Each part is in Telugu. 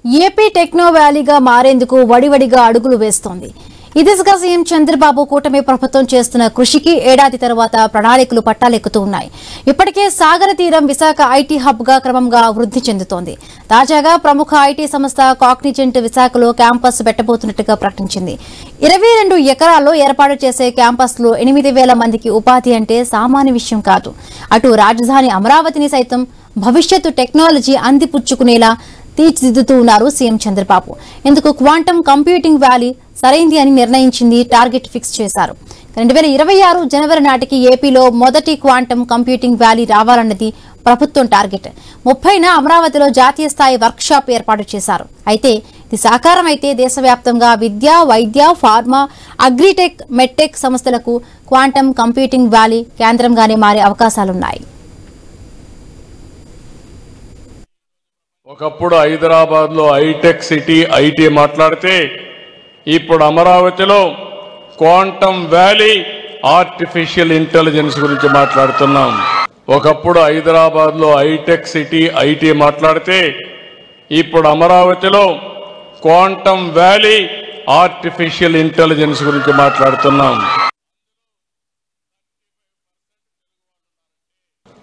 ఏపీ టెక్నో వ్యాలీగా మారేందుకు వడివడిగా అడుగులు వేస్తోంది. ఈ దిశగా సీఎం చంద్రబాబు కూటమి ప్రభుత్వం చేస్తున్న కృషికి ఏడాది తర్వాత ప్రణాళికలు పట్టాలెక్కుతూ ఉన్నాయి. ఇప్పటికే సాగర తీరం విశాఖ ఐటీ హబ్ గా క్రమంగా వృద్ధి చెందుతోంది. తాజాగా ప్రముఖ ఐటీ సంస్థ కాగ్నిజెంట్ విశాఖలో క్యాంపస్ పెట్టబోతున్నట్టుగా ప్రకటించింది. 22 ఎకరాల్లో ఏర్పాటు చేసే క్యాంపస్ లో 8,000 మందికి ఉపాధి అంటే సామాన్య విషయం కాదు. అటు రాజధాని అమరావతిని సైతం భవిష్యత్తు టెక్నాలజీ అందిపుచ్చుకునేలా తీర్చిదిద్దుతూ ఉన్నారు సీఎం చంద్రబాబు. ఇందుకు క్వాంటమ్ కంప్యూటింగ్ వ్యాలీ సరైంది అని నిర్ణయించింది. టార్గెట్ ఫిక్స్ చేశారు. 2026 జనవరి నాటికి ఏపీలో మొదటి క్వాంటమ్ కంప్యూటింగ్ వ్యాలీ రావాలన్నది ప్రభుత్వం టార్గెట్. 30న అమరావతిలో జాతీయ స్థాయి వర్క్ షాప్ ఏర్పాటు చేశారు. అయితే ఇది సాకారం అయితే దేశవ్యాప్తంగా విద్య, వైద్య, ఫార్మా, అగ్రిటెక్, మెడ్టెక్ సంస్థలకు క్వాంటమ్ కంప్యూటింగ్ వ్యాలీ కేంద్రంగానే మారే అవకాశాలున్నాయి. ఒకప్పుడు హైదరాబాద్ లో హైటెక్ సిటీ ఐటీ మాట్లాడితే ఇప్పుడు అమరావతిలో క్వాంటమ్ వ్యాలీ ఆర్టిఫిషియల్ ఇంటెలిజెన్స్ గురించి మాట్లాడుతున్నాం. ఒకప్పుడు హైదరాబాద్ లో హైటెక్ సిటీ ఐటీ మాట్లాడితే ఇప్పుడు అమరావతిలో క్వాంటమ్ వ్యాలీ ఆర్టిఫిషియల్ ఇంటెలిజెన్స్ గురించి మాట్లాడుతున్నాం.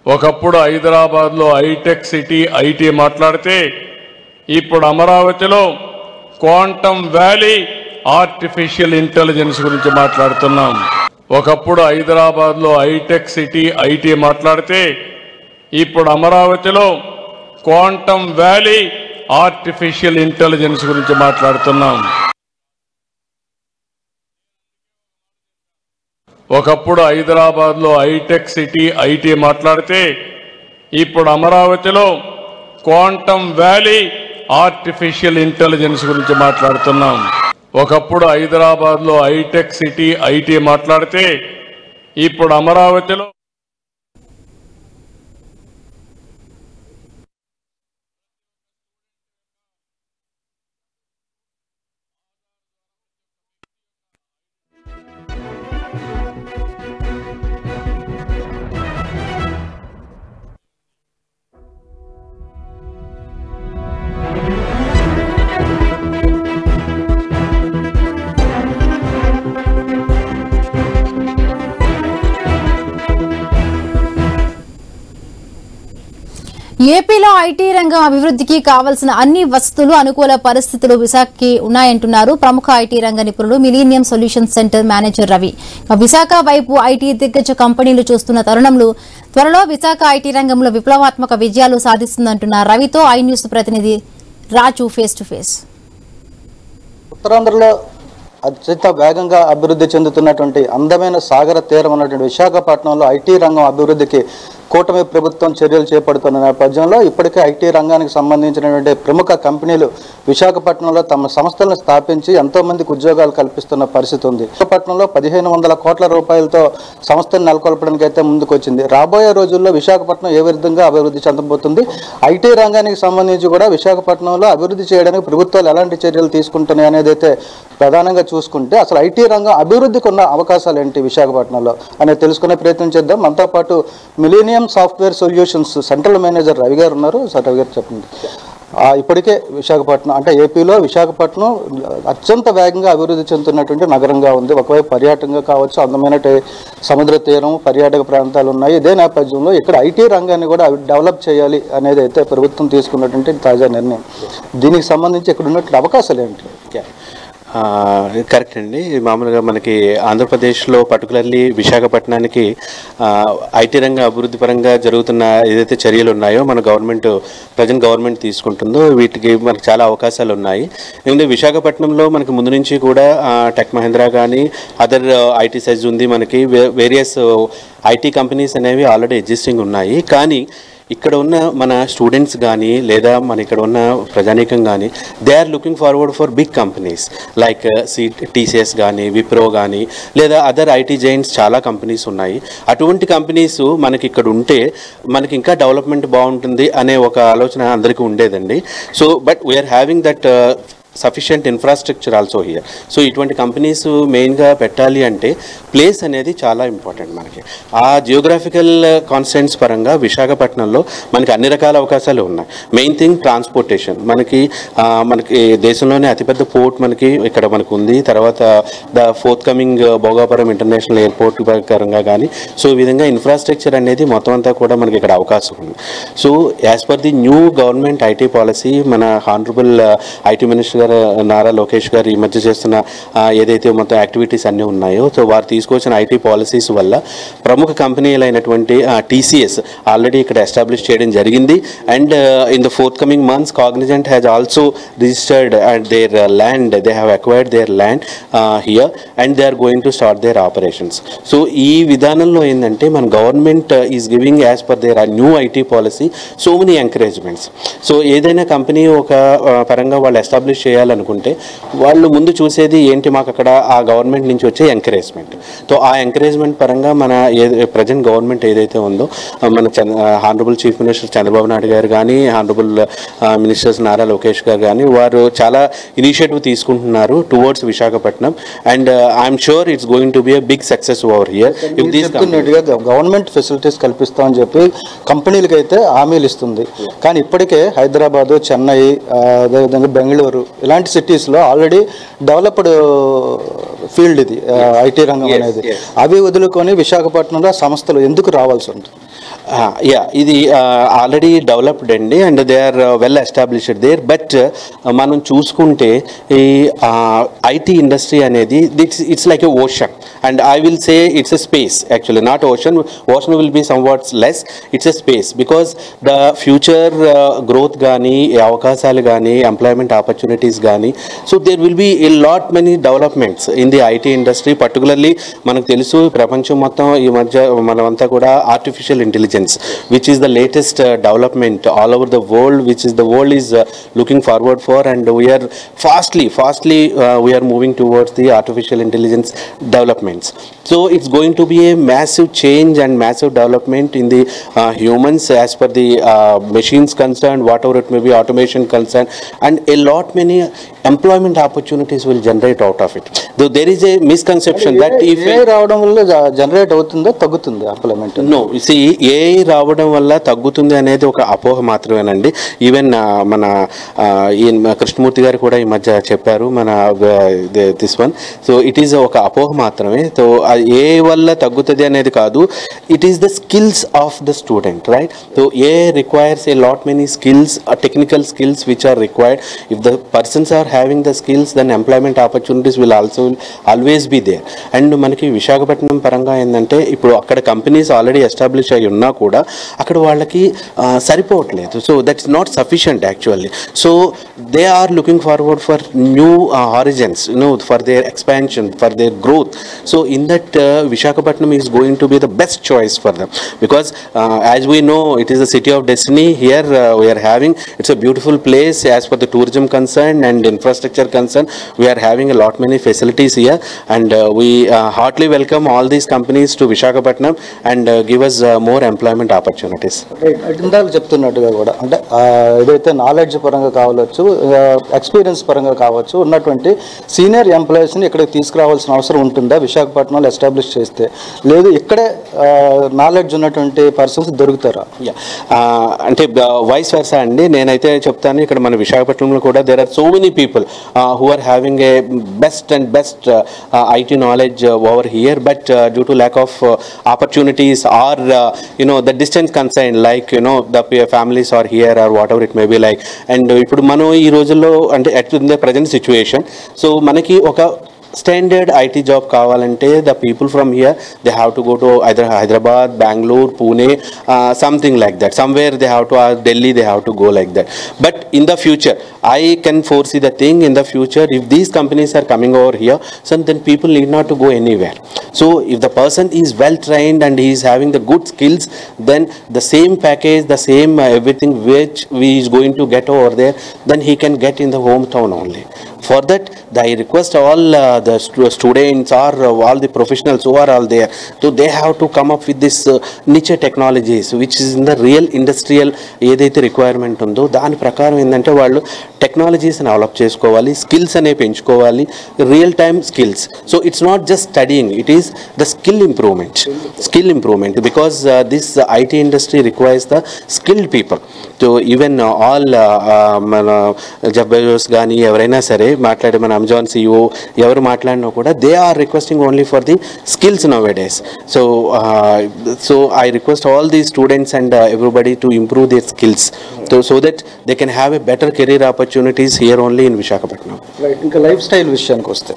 ఒకప్పుడు హైదరాబాద్ లో హైటెక్ సిటీ ఐటీ మాట్లాడితే ఇప్పుడు అమరావతిలో క్వాంటమ్ వ్యాలీ ఆర్టిఫిషియల్ ఇంటెలిజెన్స్ గురించి మాట్లాడుతున్నాం. ఒకప్పుడు హైదరాబాద్ లో హైటెక్ సిటీ ఐటీ మాట్లాడితే ఇప్పుడు అమరావతిలో క్వాంటమ్ వ్యాలీ ఆర్టిఫిషియల్ ఇంటెలిజెన్స్ గురించి మాట్లాడుతున్నాం. ఒకప్పుడు హైదరాబాద్ లో హైటెక్ సిటీ ఐటీ మాట్లాడితే ఇప్పుడు అమరావతిలో క్వాంటమ్ వ్యాలీ ఆర్టిఫిషియల్ ఇంటెలిజెన్స్ గురించి మాట్లాడుతున్నాం. ఒకప్పుడు హైదరాబాద్ లో హైటెక్ సిటీ ఐటీ మాట్లాడితే ఇప్పుడు అమరావతిలో ఏపీలో ఐటీ రంగం అభివృద్ధికి కావాల్సిన అన్ని వసతులు, అనుకూల పరిస్థితులు విశాఖకి ఉన్నాయంటున్నారు ప్రముఖ ఐటీ రంగ నిపుణులు millennium solution centre manager Ravi. Visakha వైపు ఐటీ దిగ్గజ కంపెనీలు చూస్తున్న తరుణంలో త్వరలో విశాఖ ఐటీ రంగంలో విప్లవాత్మక విజయాలు సాధిస్తుందంటున్న రవితో ఐ న్యూస్ ప్రతినిధి రాజు ఫేస్ టు ఫేస్. ఉత్తరాంధ్రలో అత్యంత వేగంగా అభివృద్ధి చెందుతున్నటువంటి అందమైన సాగర తీరం ఉన్నటువంటి విశాఖపట్నంలో ఐటీ రంగం అభివృద్ధికి కూటమి ప్రభుత్వం చర్యలు చేపడుతున్న నేపథ్యంలో ఇప్పటికే ఐటీ రంగానికి సంబంధించినటువంటి ప్రముఖ కంపెనీలు విశాఖపట్నంలో తమ సంస్థలను స్థాపించి ఎంతో మందికి ఉద్యోగాలు కల్పిస్తున్న పరిస్థితి ఉంది. విశాఖపట్నంలో 1,500 కోట్ల రూపాయలతో సంస్థను నెలకొల్పడానికి అయితే ముందుకొచ్చింది. రాబోయే రోజుల్లో విశాఖపట్నం ఏ విధంగా అభివృద్ధి చెందబోతుంది, ఐటీ రంగానికి సంబంధించి కూడా విశాఖపట్నంలో అభివృద్ధి చేయడానికి ప్రభుత్వాలు ఎలాంటి చర్యలు తీసుకుంటున్నాయి అనేది అయితే ప్రధానంగా చూసుకుంటే అసలు ఐటీ రంగం అభివృద్ధికి ఉన్న అవకాశాలు ఏంటి విశాఖపట్నంలో అనేది తెలుసుకునే ప్రయత్నం చేద్దాం. మనతో పాటు millennium software solutions central manager Ravi గారు ఉన్నారు. సార్ రవి గారు చెప్పండి, ఇప్పటికే విశాఖపట్నం అంటే ఏపీలో విశాఖపట్నం అత్యంత వేగంగా అభివృద్ధి చెందుతున్నటువంటి నగరంగా ఉంది. ఒకవైపు పర్యాటకంగా కావచ్చు, అందమైన సముద్ర తీరం, పర్యాటక ప్రాంతాలు ఉన్నాయి. ఇదే నేపథ్యంలో ఇక్కడ ఐటీ రంగాన్ని కూడా డెవలప్ చేయాలి అనేది అయితే ప్రభుత్వం తీసుకున్నటువంటి తాజా నిర్ణయం. దీనికి సంబంధించి ఇక్కడ ఉన్నటువంటి అవకాశాలు ఏంటి? కరెక్ట్ అండి. మామూలుగా మనకి ఆంధ్రప్రదేశ్లో పర్టికులర్లీ విశాఖపట్నానికి ఐటీ రంగ అభివృద్ధి పరంగా జరుగుతున్న ఏదైతే చర్యలు ఉన్నాయో మన ప్రజెంట్ గవర్నమెంట్ తీసుకుంటుందో వీటికి మనకు చాలా అవకాశాలు ఉన్నాయి. ఎందుకంటే విశాఖపట్నంలో మనకి ముందు నుంచి కూడా టెక్ మహీంద్రా కానీ అదర్ ఐటీ సైజ్ ఉంది. మనకి వేరియస్ ఐటీ కంపెనీస్ అనేవి ఆల్రెడీ ఎగ్జిస్టింగ్ ఉన్నాయి. కానీ ఇక్కడ ఉన్న మన స్టూడెంట్స్ కానీ లేదా మన ఇక్కడ ఉన్న ప్రజానీకం కానీ they are looking forward for big companies like TCS కానీ, విప్రో కానీ లేదా అదర్ ఐటీ జైంట్స్ చాలా కంపెనీస్ ఉన్నాయి. అటువంటి కంపెనీస్ మనకి ఇక్కడ ఉంటే మనకి ఇంకా డెవలప్మెంట్ బాగుంటుంది అనే ఒక ఆలోచన అందరికీ ఉండేదండి. So but we're having that sufficient infrastructure also here. So ఇటువంటి కంపెనీస్ మెయిన్గా పెట్టాలి అంటే ప్లేస్ అనేది చాలా ఇంపార్టెంట్ మనకి. ఆ జియోగ్రాఫికల్ కాన్స్టెంట్స్ పరంగా విశాఖపట్నంలో మనకి అన్ని రకాల అవకాశాలు ఉన్నాయి. Main thing transportation. మనకి దేశంలోనే అతిపెద్ద పోర్ట్ మనకి ఇక్కడ మనకు ఉంది. తర్వాత the fourth coming Bhogapuram international airport పరంగా కానీ సో ఈ విధంగా ఇన్ఫ్రాస్ట్రక్చర్ అనేది మొత్తం అంతా కూడా మనకి ఇక్కడ అవకాశం ఉంది. So as per the new government IT policy మన హానరబుల్ ఐటీ మినిస్టర్ గారు నారా లోకేష్ గారు ఈ మధ్య చేస్తున్న ఏదైతే మొత్తం యాక్టివిటీస్ అన్నీ ఉన్నాయో సో వారు తీసుకొచ్చిన ఐటీ పాలసీస్ వల్ల ప్రముఖ కంపెనీలైనటువంటి టీసీఎస్ ఆల్రెడీ ఇక్కడ ఎస్టాబ్లిష్ చేయడం జరిగింది. And in the forthcoming months Cognizant has also registered at their land. They have acquired their land here and they are going to start their operations. So ఈ విధానంలో ఏంటంటే మన government is giving as per their new IT policy so many encouragements. So ఏదైనా కంపెనీ ఒక పరంగా వాళ్ళు ఎస్టాబ్లిష్ చేయాలనుకుంటే వాళ్ళు ముందు చూసేది ఏంటి, మాకు అక్కడ ఆ గవర్నమెంట్ నుంచి వచ్చే ఎంకరేజ్మెంట్. సో ఆ ఎంకరేజ్మెంట్ పరంగా మన ప్రజెంట్ గవర్నమెంట్ ఏదైతే ఉందో మన honourable chief minister Chandrababu Naidu గారు కానీ హానరబుల్ మినిస్టర్స్ నారా లోకేష్ గారు కానీ వారు చాలా ఇనిషియేటివ్ తీసుకుంటున్నారు towards Visakhapatnam. And I'm sure it's going to be a big success over here. If these government facilities కల్పిస్తామని చెప్పి కంపెనీలకి అయితే హామీలు ఇస్తుంది. కానీ ఇప్పటికే హైదరాబాదు, చెన్నై, అదేవిధంగా బెంగళూరు ఇలాంటి సిటీస్లో ఆల్రెడీ డెవలప్డ్ ఫీల్డ్ ఇది ఐటీ రంగం అనేది. అవి వదులుకొని విశాఖపట్నంలో సంస్థలు ఎందుకు రావాల్సి ఉంటుంది? ఇది ఆల్రెడీ డెవలప్డ్ అండి and they are well established there. But మనం చూసుకుంటే ఈ ఐటీ ఇండస్ట్రీ అనేది it's like a ocean and I will say it's a space. Actually not ocean. Ocean will be somewhats less. It's a space because the future growth కానీ అవకాశాలు కానీ ఎంప్లాయ్మెంట్ ఆపర్చునిటీస్ కానీ so there will be a lot many developments in the IT industry. Particularly మనకు తెలుసు ప్రపంచం మొత్తం ఈ మధ్య మనమంతా కూడా artificial intelligence which is the latest development all over the world, which is the world is looking forward for, and we are fastly we are moving towards the artificial intelligence developments. So it's going to be a massive change and massive development in the humans as per the machines concerned, whatever it may be, automation concerned, and a lot many employment opportunities will generate out of it. Though there is a misconception that if రావడం వల్ల జనరేట్ అవుతుందో తగ్గుతుంది ఎంప్లాయ్మెంట్. నో see AI రావడం వల్ల తగ్గుతుంది అనేది ఒక అపోహ మాత్రమేనండి. ఈవెన్ మన కృష్ణమూర్తి గారు కూడా ఈ మధ్య చెప్పారు మన this one. So it is ఒక అపోహ మాత్రమే. సో AI వల్ల తగ్గుతుంది అనేది కాదు. It is the skills of the student, right? So AI requires a lot many skills, technical skills which are required. If the persons are having the skills then employment opportunities will always be there. And మనకి విశాఖపట్నం పరంగా ఏంటంటే ఇప్పుడు అక్కడ కంపెనీస్ ఆల్రెడీ ఎస్టాబ్లిష్ అయి ఉన్నా కూడా అక్కడ వాళ్ళకి సరిపోవట్లేదు. So that's not sufficient actually. So they are looking forward for new horizons, for their expansion, for their growth. So in that Visakhapatnam is going to be the best choice for them because as we know it is the city of destiny. Here we are having, it's a beautiful place as per the tourism concern and infrastructure concern. We are having a lot many facilities here and we heartily welcome all these companies to Visakhapatnam and give us more employment opportunities. ఇందాక చెప్తున్నట్టుగా కూడా అంటే ఏదైతే నాలెడ్జ్ పరంగా కావచ్చు, ఎక్స్పీరియన్స్ పరంగా కావచ్చు, ఉన్నటువంటి సీనియర్ ఎంప్లాయీస్ని ఇక్కడికి తీసుకురావాల్సిన అవసరం ఉంటుందా విశాఖపట్నంలో ఎస్టాబ్లిష్ చేస్తే? లేదు ఇక్కడే నాలెడ్జ్ ఉన్నటువంటి పర్సన్స్ దొరుకుతారా? అంటే వైస్ వర్సా అండి. నేనైతే చెప్తాను ఇక్కడ మన విశాఖపట్నంలో కూడా there are so many people who are having a best IT knowledge over here but due to lack of opportunities are the distance concerned like the families are here or whatever it may be like. And ఇప్పుడు మనం ఈ రోజుల్లో అంటే at the present situation so మనకి ఒక standard IT job kavalante the people from here they have to go to either Hyderabad, Bangalore, Pune, something like that. Somewhere they have to Delhi, they have to go like that. But in the future I can foresee the thing in the future if these companies are coming over here so then people need not to go anywhere. So if the person is well trained and he is having the good skills then the same package, the same everything which we is going to get over there then he can get in the hometown only. For that I request all the students or all the professionals who are all there so they have to come up with this niche technologies which is in the real industrial ఏదైతే రిక్వైర్మెంట్ ఉందో దాని ప్రకారం ఏంటంటే వాళ్ళు టెక్నాలజీస్ని డెవలప్ చేసుకోవాలి, స్కిల్స్ అనేవి పెంచుకోవాలి, real time skills. So it's not just studying, it is the skill improvement because this IT industry requires the skilled people. So even all Jeff Bezos gaani evaraina sare maatlade mana Amazon CEO evaru maatladina kuda they are requesting only for the skills nowadays. So I request all these students and everybody to improve their skills so that they can have a better career opportunities here only in Visakhapatnam. Right. ఇంకా లైఫ్ స్టైల్ విషయానికి వస్తే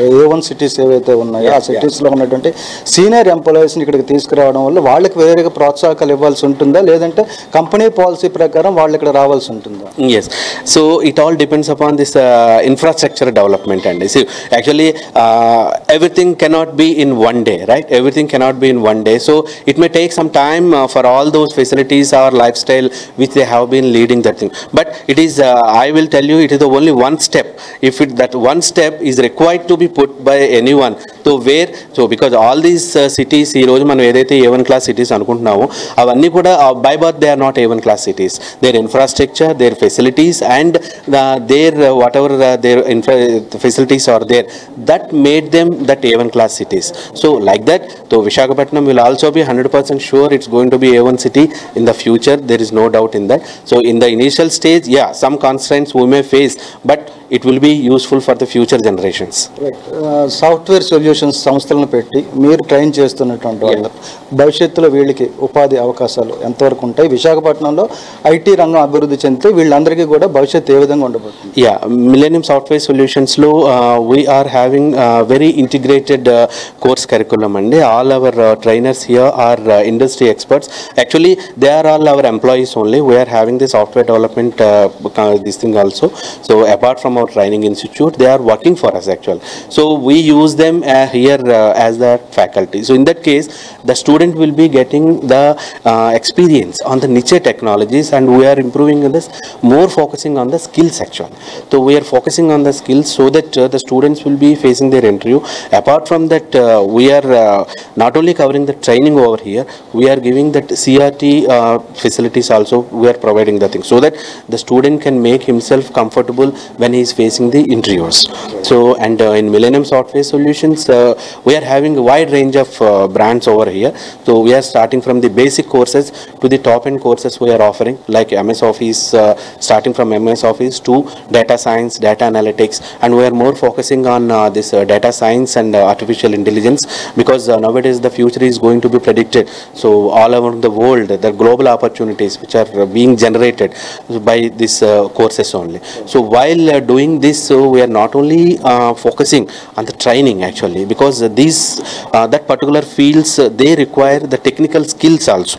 A1 సిటీస్ ఏవైతే ఉన్నాయో ఆ సిటీస్లో ఉన్నటువంటి సీనియర్ ఎంప్లాయీస్ని ఇక్కడికి తీసుకురావడం వల్ల వాళ్ళకి వేరేగా ప్రోత్సాహకాలు ఇవ్వాల్సి ఉంటుందా, లేదంటే కంపెనీ పాలసీ ప్రకారం వాళ్ళు ఇక్కడ రావాల్సి ఉంటుందా? Yes, so it all depends upon this infrastructure development. And see, actually everything cannot be in one day, right? Everything cannot be in one day, so it may take some time for all those facilities or lifestyle which they have been leading that thing. But it is I will tell you, it is the only one step. If that one step is required to be put by anyone, so because all these cities ee roju మనం ఏదైతే A1 class cities అనుకుంటున్నామో అవన్నీ కూడా by birth they are not A1 class cities. Their infrastructure, their facilities and their whatever their facilities are there, that made them that A1 class cities. So like that, so Visakhapatnam will also be 100% sure it's going to be A1 city in the future. There is no doubt in that. So in the initial stage, yeah, some constraints we may face, but it will be useful for the future generations. Software solutions సంస్థలను పెట్టి మీరు ట్రైన్ చేస్తున్నటువంటి వాళ్ళు భవిష్యత్తులో వీళ్ళకి ఉపాధి అవకాశాలు ఎంతవరకు ఉంటాయి? విశాఖపట్నంలో ఐటీ రంగం అభివృద్ధి చెందితే వీళ్ళందరికీ కూడా భవిష్యత్తు ఏ విధంగా ఉండబోతుంది? Yeah, Millennium Software Solutions lo we are having very integrated course curriculum and all our trainers here are industry experts. Actually they are all our employees only. We are having the software development this thing also. So apart from our training institute, they are working for us actually. So we use them here as the faculty. So in that case, the student will be getting the experience on the niche technologies, and we are improving this, more focusing on the skills actually. So we are focusing on the skills so that the students will be facing their interview. Apart from that, we are not only covering the training over here, we are giving that CRT facilities also. We are providing the thing so that the student can make himself comfortable when he is facing the interviews. So and in Millennium Software Solutions, we are having a wide range of brands over here. So we are starting from the basic courses to the top end courses we are offering, like MS Office, starting from MS Office to data science, data analytics, and we are more focusing on this data science and artificial intelligence, because nowadays the future is going to be predicted. So all around the world, the global opportunities which are being generated by these courses only. So while doing this, so we are not only focusing on the training actually, because these that particular fields they require the technical skills also.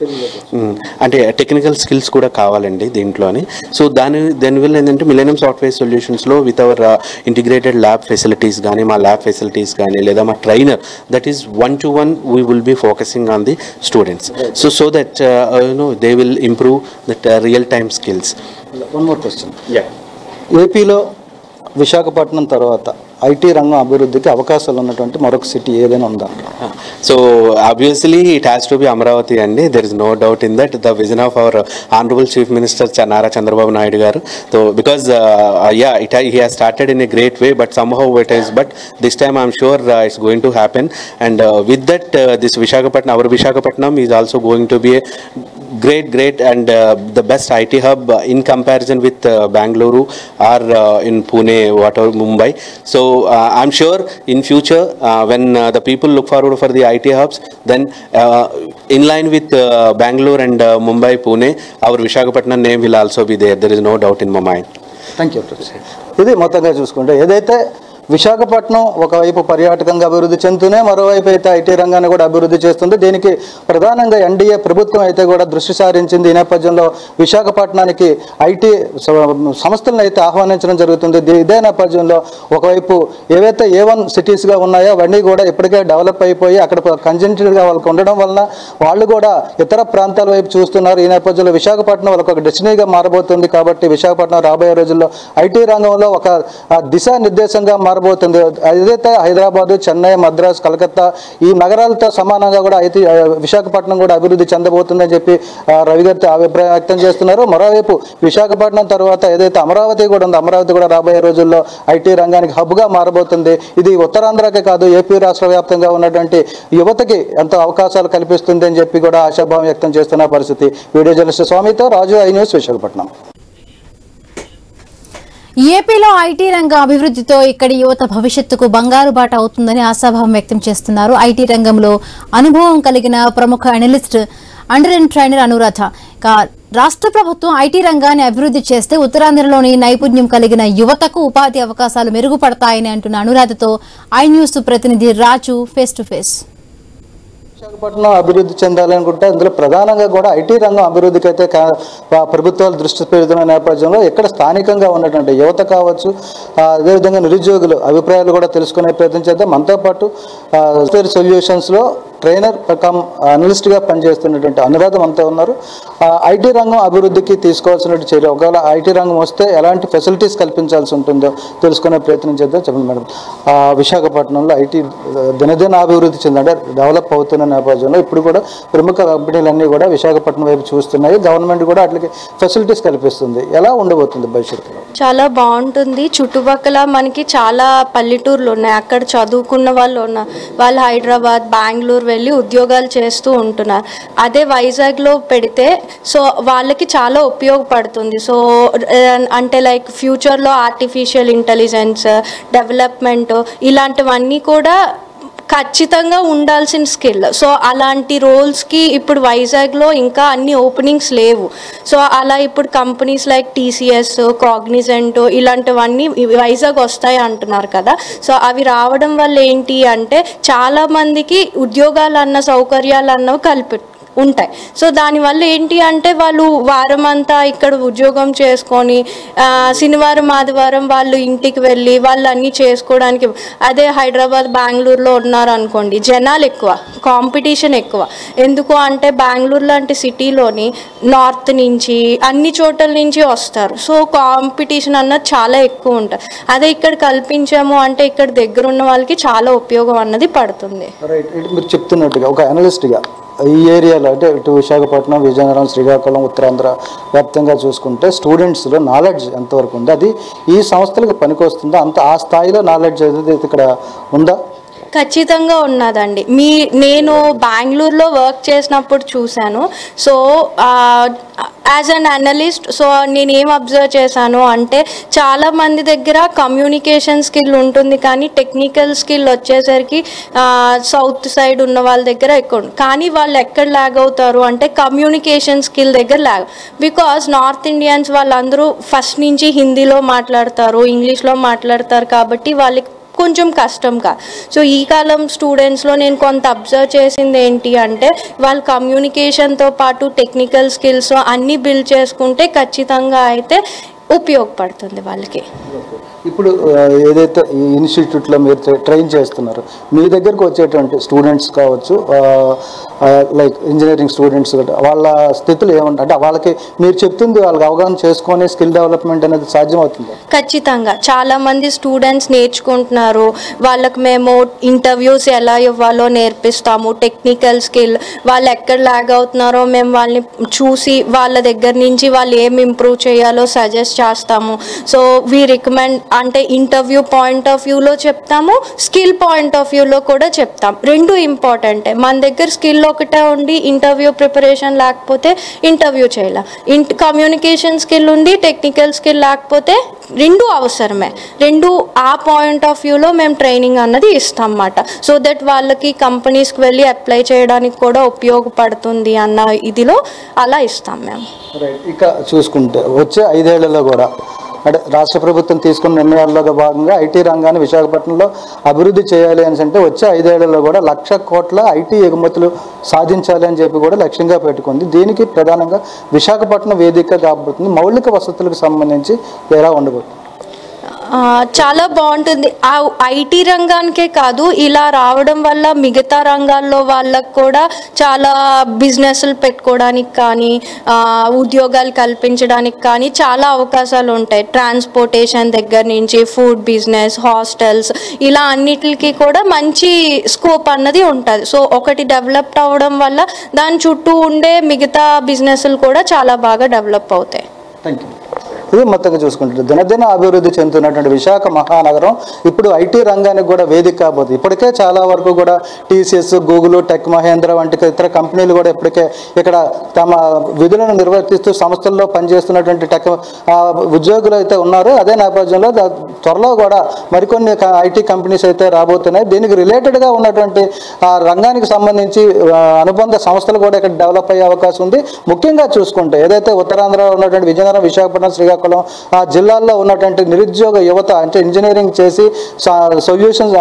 అంటే టెక్నికల్ స్కిల్స్ కూడా కావాలండి దీంట్లోని. సో దాని వల్ల ఏంటంటే మిలేనియం సాఫ్ట్వేర్ సొల్యూషన్స్లో with our integrated lab facilities కానీ, మా ల్యాబ్ ఫెసిలిటీస్ కానీ, లేదా మా trainer, that is 1-to-1 we will be focusing on the students. So that they will improve that real time skills. One more question. ఏపీలో విశాఖపట్నం తర్వాత ఐటీ రంగం అభివృద్ధికి అవకాశాలు ఉన్నటువంటి మరొక సిటీ ఏదైనా ఉందా? So obviously it has to be Amaravati and there is no doubt in that. The vision of our Honorable Chief Minister Nara Chandrababu Naidu garu. So because he has started in a great way, but somehow it is. But this time I'm sure it's going to happen. And with that, this Visakhapatnam, our Visakhapatnam is also going to be a great and the best IT hub in comparison with Bangalore or in Pune, whatever Mumbai. So I'm sure in future when the people look forward for the IT hubs, then in line with Bangalore and Mumbai, Pune, our Visakhapatnam name will also be there. There is no doubt in my mind. Thank you. ఇది మొత్తంగా చూసుకుంటే ఏదైతే విశాఖపట్నం ఒకవైపు పర్యాటకంగా అభివృద్ధి చెందుతూనే మరోవైపు అయితే ఐటీ రంగాన్ని కూడా అభివృద్ధి చేస్తుంది. దీనికి ప్రధానంగా ఎన్డీఏ ప్రభుత్వం అయితే కూడా దృష్టి సారించింది. ఈ నేపథ్యంలో విశాఖపట్నానికి ఐటీ సంస్థలను అయితే ఆహ్వానించడం జరుగుతుంది. ఇదే నేపథ్యంలో ఒకవైపు ఏవైతే A1 సిటీస్గా ఉన్నాయో అవన్నీ కూడా ఇప్పటికే డెవలప్ అయిపోయి అక్కడ కంజెంటెడ్గా వాళ్ళకి ఉండడం వలన వాళ్ళు కూడా ఇతర ప్రాంతాల వైపు చూస్తున్నారు. ఈ నేపథ్యంలో విశాఖపట్నం వాళ్ళకి ఒక డెస్టినీగా మారబోతుంది. కాబట్టి విశాఖపట్నం రాబోయే రోజుల్లో ఐటీ రంగంలో ఒక దిశానిర్దేశంగా మారబోతుంది. ఏదైతే హైదరాబాదు, చెన్నై, మద్రాసు, కలకత్తా ఈ నగరాలతో సమానంగా కూడా అయితే విశాఖపట్నం కూడా అభివృద్ధి చెందబోతుందని చెప్పి రవి గారు అభిప్రాయం వ్యక్తం చేస్తున్నారు. మరోవైపు విశాఖపట్నం తర్వాత ఏదైతే అమరావతి కూడా ఉందో, అమరావతి కూడా రాబోయే రోజుల్లో ఐటీ రంగానికి హబ్గా మారబోతుంది. ఇది ఉత్తరాంధ్రకే కాదు ఏపీ రాష్ట్ర వ్యాప్తంగా ఉన్నటువంటి యువతకి ఎంతో అవకాశాలు కల్పిస్తుంది అని చెప్పి కూడా ఆశాభావం వ్యక్తం చేస్తున్న పరిస్థితి. వీడియో జర్నలిస్ట్ స్వామితో రాజు, ఐ న్యూస్, విశాఖపట్నం. ఏపీలో ఐటీ రంగ అభివృద్ధితో ఇక్కడి యువత భవిష్యత్తుకు బంగారు బాట అవుతుందని ఆశాభావం వ్యక్తం చేస్తున్నారు. ఐటీ రంగంలో అనుభవం కలిగిన ప్రముఖ analyst under and trainer Anuradha. రాష్ట్ర ప్రభుత్వం ఐటీ రంగాన్ని అభివృద్ధి చేస్తే ఉత్తరాంధ్రలోని నైపుణ్యం కలిగిన యువతకు ఉపాధి అవకాశాలు మెరుగుపడతాయని అంటున్న అనురాధతో ఐ న్యూస్ ప్రతినిధి రాజు ఫేస్ టు ఫేస్. విశాఖపట్నం అభివృద్ధి చెందాలనుకుంటే అందులో ప్రధానంగా కూడా ఐటీ రంగం అభివృద్ధికి అయితే ప్రభుత్వాలు దృష్టి పెడుతున్న నేపథ్యంలో ఇక్కడ స్థానికంగా ఉన్నటువంటి యువత కావచ్చు, అదేవిధంగా నిరుద్యోగులు అభిప్రాయాలు కూడా తెలుసుకునే ప్రయత్నం చేద్దాం. మనతో పాటు సాఫ్ట్వేర్ సొల్యూషన్స్లో ట్రైనర్ కమ్ అనలిస్ట్గా పనిచేస్తున్నటువంటి అనురాధ మనతో ఉన్నారు. ఐటీ రంగం అభివృద్ధికి తీసుకోవాల్సిన చర్య, ఒకవేళ ఐటీ రంగం వస్తే ఎలాంటి ఫెసిలిటీస్ కల్పించాల్సి ఉంటుందో తెలుసుకునే ప్రయత్నం చేద్దాం. చెప్పండి మేడం, విశాఖపట్నంలో ఐటీ దినదిన అభివృద్ధి చెందంటే డెవలప్ అవుతున్న నేపథ్యంలో ఇప్పుడు కూడా ప్రముఖ కంపెనీలన్నీ కూడా విశాఖపట్నం వైపు చూస్తున్నాయి. గవర్నమెంట్ కూడా అట్లకి ఫెసిలిటీస్ కల్పిస్తుంది. ఎలా ఉండబోతుంది భవిష్యత్తులో? చాలా బాగుంటుంది. చుట్టుపక్కల మనకి చాలా పల్లెటూర్లు ఉన్నాయి, అక్కడ చదువుకున్న వాళ్ళు ఉన్నారు. వాళ్ళు హైదరాబాద్, బెంగళూరు వెళ్ళి ఉద్యోగాలు చేస్తూ ఉంటున్నారు. అదే వైజాగ్లో పెడితే సో వాళ్ళకి చాలా ఉపయోగపడుతుంది. సో అంటే లైక్ ఫ్యూచర్లో ఆర్టిఫిషియల్ ఇంటెలిజెన్స్ డెవలప్మెంట్ ఇలాంటివన్నీ కూడా ఖచ్చితంగా ఉండాల్సిన స్కిల్. సో అలాంటి రోల్స్కి ఇప్పుడు వైజాగ్లో ఇంకా అన్ని ఓపెనింగ్స్ లేవు. సో అలా ఇప్పుడు కంపెనీస్ లైక్ TCS, కాగ్నిజెంట్ ఇలాంటివన్నీ వైజాగ్ వస్తాయి అంటున్నారు కదా. సో అవి రావడం వల్ల ఏంటి అంటే చాలామందికి ఉద్యోగాలు అన్న సౌకర్యాలు అన్నవి ఉంటాయి. సో దానివల్ల ఏంటి అంటే వాళ్ళు వారం అంతా ఇక్కడ ఉద్యోగం చేసుకొని శనివారం ఆదివారం వాళ్ళు ఇంటికి వెళ్ళి వాళ్ళు అన్నీ చేసుకోవడానికి. అదే హైదరాబాద్, బెంగళూరులో ఉన్నారు అనుకోండి, జనాలు ఎక్కువ, కాంపిటీషన్ ఎక్కువ. ఎందుకు అంటే బెంగళూరు లాంటి సిటీలోని నార్త్ నుంచి అన్ని చోట్ల నుంచి వస్తారు. సో కాంపిటీషన్ అన్నది చాలా ఎక్కువ ఉంటుంది. అదే ఇక్కడ కల్పించాము అంటే ఇక్కడ దగ్గర ఉన్న వాళ్ళకి చాలా ఉపయోగం అన్నది పడుతుంది. మీరు చెప్తున్నట్టుగా ఒక అనలిస్ట్గా ఈ ఏరియాలో అంటే ఇటు విశాఖపట్నం, విజయనగరం, శ్రీకాకుళం, ఉత్తరాంధ్ర వ్యాప్తంగా చూసుకుంటే స్టూడెంట్స్లో నాలెడ్జ్ ఎంతవరకు ఉంది, అది ఈ సంస్థలకు పనికొస్తుందా, అంత ఆ స్థాయిలో నాలెడ్జ్ అనేది ఇక్కడ ఉందా? ఖచ్చితంగా ఉన్నదండి. నేను బెంగళూరులో వర్క్ చేసినప్పుడు చూశాను. So as an analyst so నేనేం అబ్జర్వ్ చేశాను అంటే చాలామంది దగ్గర కమ్యూనికేషన్ స్కిల్ ఉంటుంది, కానీ టెక్నికల్ స్కిల్ వచ్చేసరికి సౌత్ సైడ్ ఉన్న వాళ్ళ దగ్గర ఎక్కువ ఉంటుంది. కానీ వాళ్ళు ఎక్కడ ల్యాగ్ అవుతారు అంటే కమ్యూనికేషన్ స్కిల్ దగ్గర ల్యాగ్. బికాజ్ నార్త్ ఇండియన్స్ వాళ్ళందరూ ఫస్ట్ నుంచి హిందీలో మాట్లాడతారు, ఇంగ్లీష్లో మాట్లాడతారు, కాబట్టి వాళ్ళకి కొంచెం కష్టం కాదు. సో ఈ కాలం స్టూడెంట్స్లో నేను కొంత అబ్జర్వ్ చేసింది ఏంటి అంటే వాళ్ళు కమ్యూనికేషన్తో పాటు టెక్నికల్ స్కిల్స్ అన్నీ బిల్డ్ చేసుకుంటే ఖచ్చితంగా అయితే ఉపయోగపడుతుంది వాళ్ళకి. ఇప్పుడు ఏదైతే ఈ ఇన్స్టిట్యూట్లో మీరు ట్రైన్ చేస్తున్నారు, మీ దగ్గరకు వచ్చేటువంటి స్టూడెంట్స్ కావచ్చు, లైక్ ఇంజనీరింగ్ స్టూడెంట్స్ వాళ్ళ స్థితులు ఏమంటారు అంటే వాళ్ళకి మీరు చెప్తుంది వాళ్ళకి అవగాహన చేసుకొని స్కిల్ డెవలప్మెంట్ అనేది సాధ్యమవుతుంది? ఖచ్చితంగా చాలామంది స్టూడెంట్స్ నేర్చుకుంటున్నారు. వాళ్ళకి మేము ఇంటర్వ్యూస్ ఎలా ఇవ్వాలో నేర్పిస్తాము, టెక్నికల్ స్కిల్ వాళ్ళు ఎక్కడ ల్యాగ్ అవుతున్నారో మేము వాళ్ళని చూసి వాళ్ళ దగ్గర నుంచి వాళ్ళు ఏం ఇంప్రూవ్ చేయాలో సజెస్ట్ చేస్తాము. సో వీ రికమెండ్ అంటే ఇంటర్వ్యూ పాయింట్ ఆఫ్ వ్యూలో చెప్తాము, స్కిల్ పాయింట్ ఆఫ్ వ్యూలో కూడా చెప్తాం. రెండు ఇంపార్టెంటే. మన దగ్గర స్కిల్ ఒకటే ఉండి ఇంటర్వ్యూ ప్రిపరేషన్ లేకపోతే ఇంటర్వ్యూ చేయాలి. కమ్యూనికేషన్ స్కిల్ ఉండి టెక్నికల్ స్కిల్ లేకపోతే రెండు అవసరమే. రెండు ఆ పాయింట్ ఆఫ్ వ్యూలో మేము ట్రైనింగ్ అన్నది ఇస్తాం అన్నమాట. సో దట్ వాళ్ళకి కంపెనీస్కి వెళ్ళి అప్లై చేయడానికి కూడా ఉపయోగపడుతుంది అన్న ఇదిలో అలా ఇస్తాం మేము. ఇక చూసుకుంటే వచ్చే 5 ఏళ్లలో కూడా అంటే రాష్ట్ర ప్రభుత్వం తీసుకున్న నిర్ణయాల్లో భాగంగా ఐటీ రంగాన్ని విశాఖపట్నంలో అభివృద్ధి చేయాలి అని అంటే వచ్చే 5 ఏళ్లలో కూడా 1,00,000 కోట్ల ఐటీ ఎగుమతులు సాధించాలి అని చెప్పి కూడా లక్ష్యంగా పెట్టుకుంది. దీనికి ప్రధానంగా విశాఖపట్నం వేదిక కాబోతుంది. మౌలిక వసతులకు సంబంధించి ఎలా ఉండబోతుంది? చాలా బాగుంటుంది. ఆ ఐటీ రంగానికే కాదు, ఇలా రావడం వల్ల మిగతా రంగాల్లో వాళ్ళకు కూడా చాలా బిజినెస్లు పెట్టుకోవడానికి కానీ ఉద్యోగాలు కల్పించడానికి కానీ చాలా అవకాశాలు ఉంటాయి. ట్రాన్స్పోర్టేషన్ దగ్గర నుంచి ఫుడ్ బిజినెస్, హాస్టల్స్, ఇలా అన్నిటికీ కూడా మంచి స్కోప్ అన్నది ఉంటుంది. సో ఒకటి డెవలప్ అవ్వడం వల్ల దాని చుట్టూ ఉండే మిగతా బిజినెస్లు కూడా చాలా బాగా డెవలప్ అవుతాయి. Thank you. ఇది మొత్తంగా చూసుకుంటే దినదిన అభివృద్ధి చెందుతున్నటువంటి విశాఖ మహానగరం ఇప్పుడు ఐటీ రంగానికి కూడా వేదిక కాబోతుంది. ఇప్పటికే చాలా వరకు కూడా టీసీఎస్, గూగుల్, టెక్ మహేంద్ర వంటి ఇతర కంపెనీలు కూడా ఇప్పటికే ఇక్కడ తమ విధులను నిర్వర్తిస్తూ సంస్థల్లో పనిచేస్తున్నటువంటి టెక్ ఉద్యోగులు అయితే ఉన్నారు. అదే నేపథ్యంలో త్వరలో కూడా మరికొన్ని ఐటీ కంపెనీస్ అయితే రాబోతున్నాయి. దీనికి రిలేటెడ్గా ఉన్నటువంటి ఆ రంగానికి సంబంధించి అనుబంధ సంస్థలు కూడా ఇక్కడ డెవలప్ అయ్యే అవకాశం ఉంది. ముఖ్యంగా చూసుకుంటే ఏదైతే ఉత్తరాంధ్రలో ఉన్నటువంటి విజయనగరం, విశాఖపట్నం, శ్రీకాకుళం ఆ జిల్లాల్లో ఉన్నటువంటి నిరుద్యోగ యువత అంటే ఇంజనీరింగ్ చేసి సొల్యూషన్స్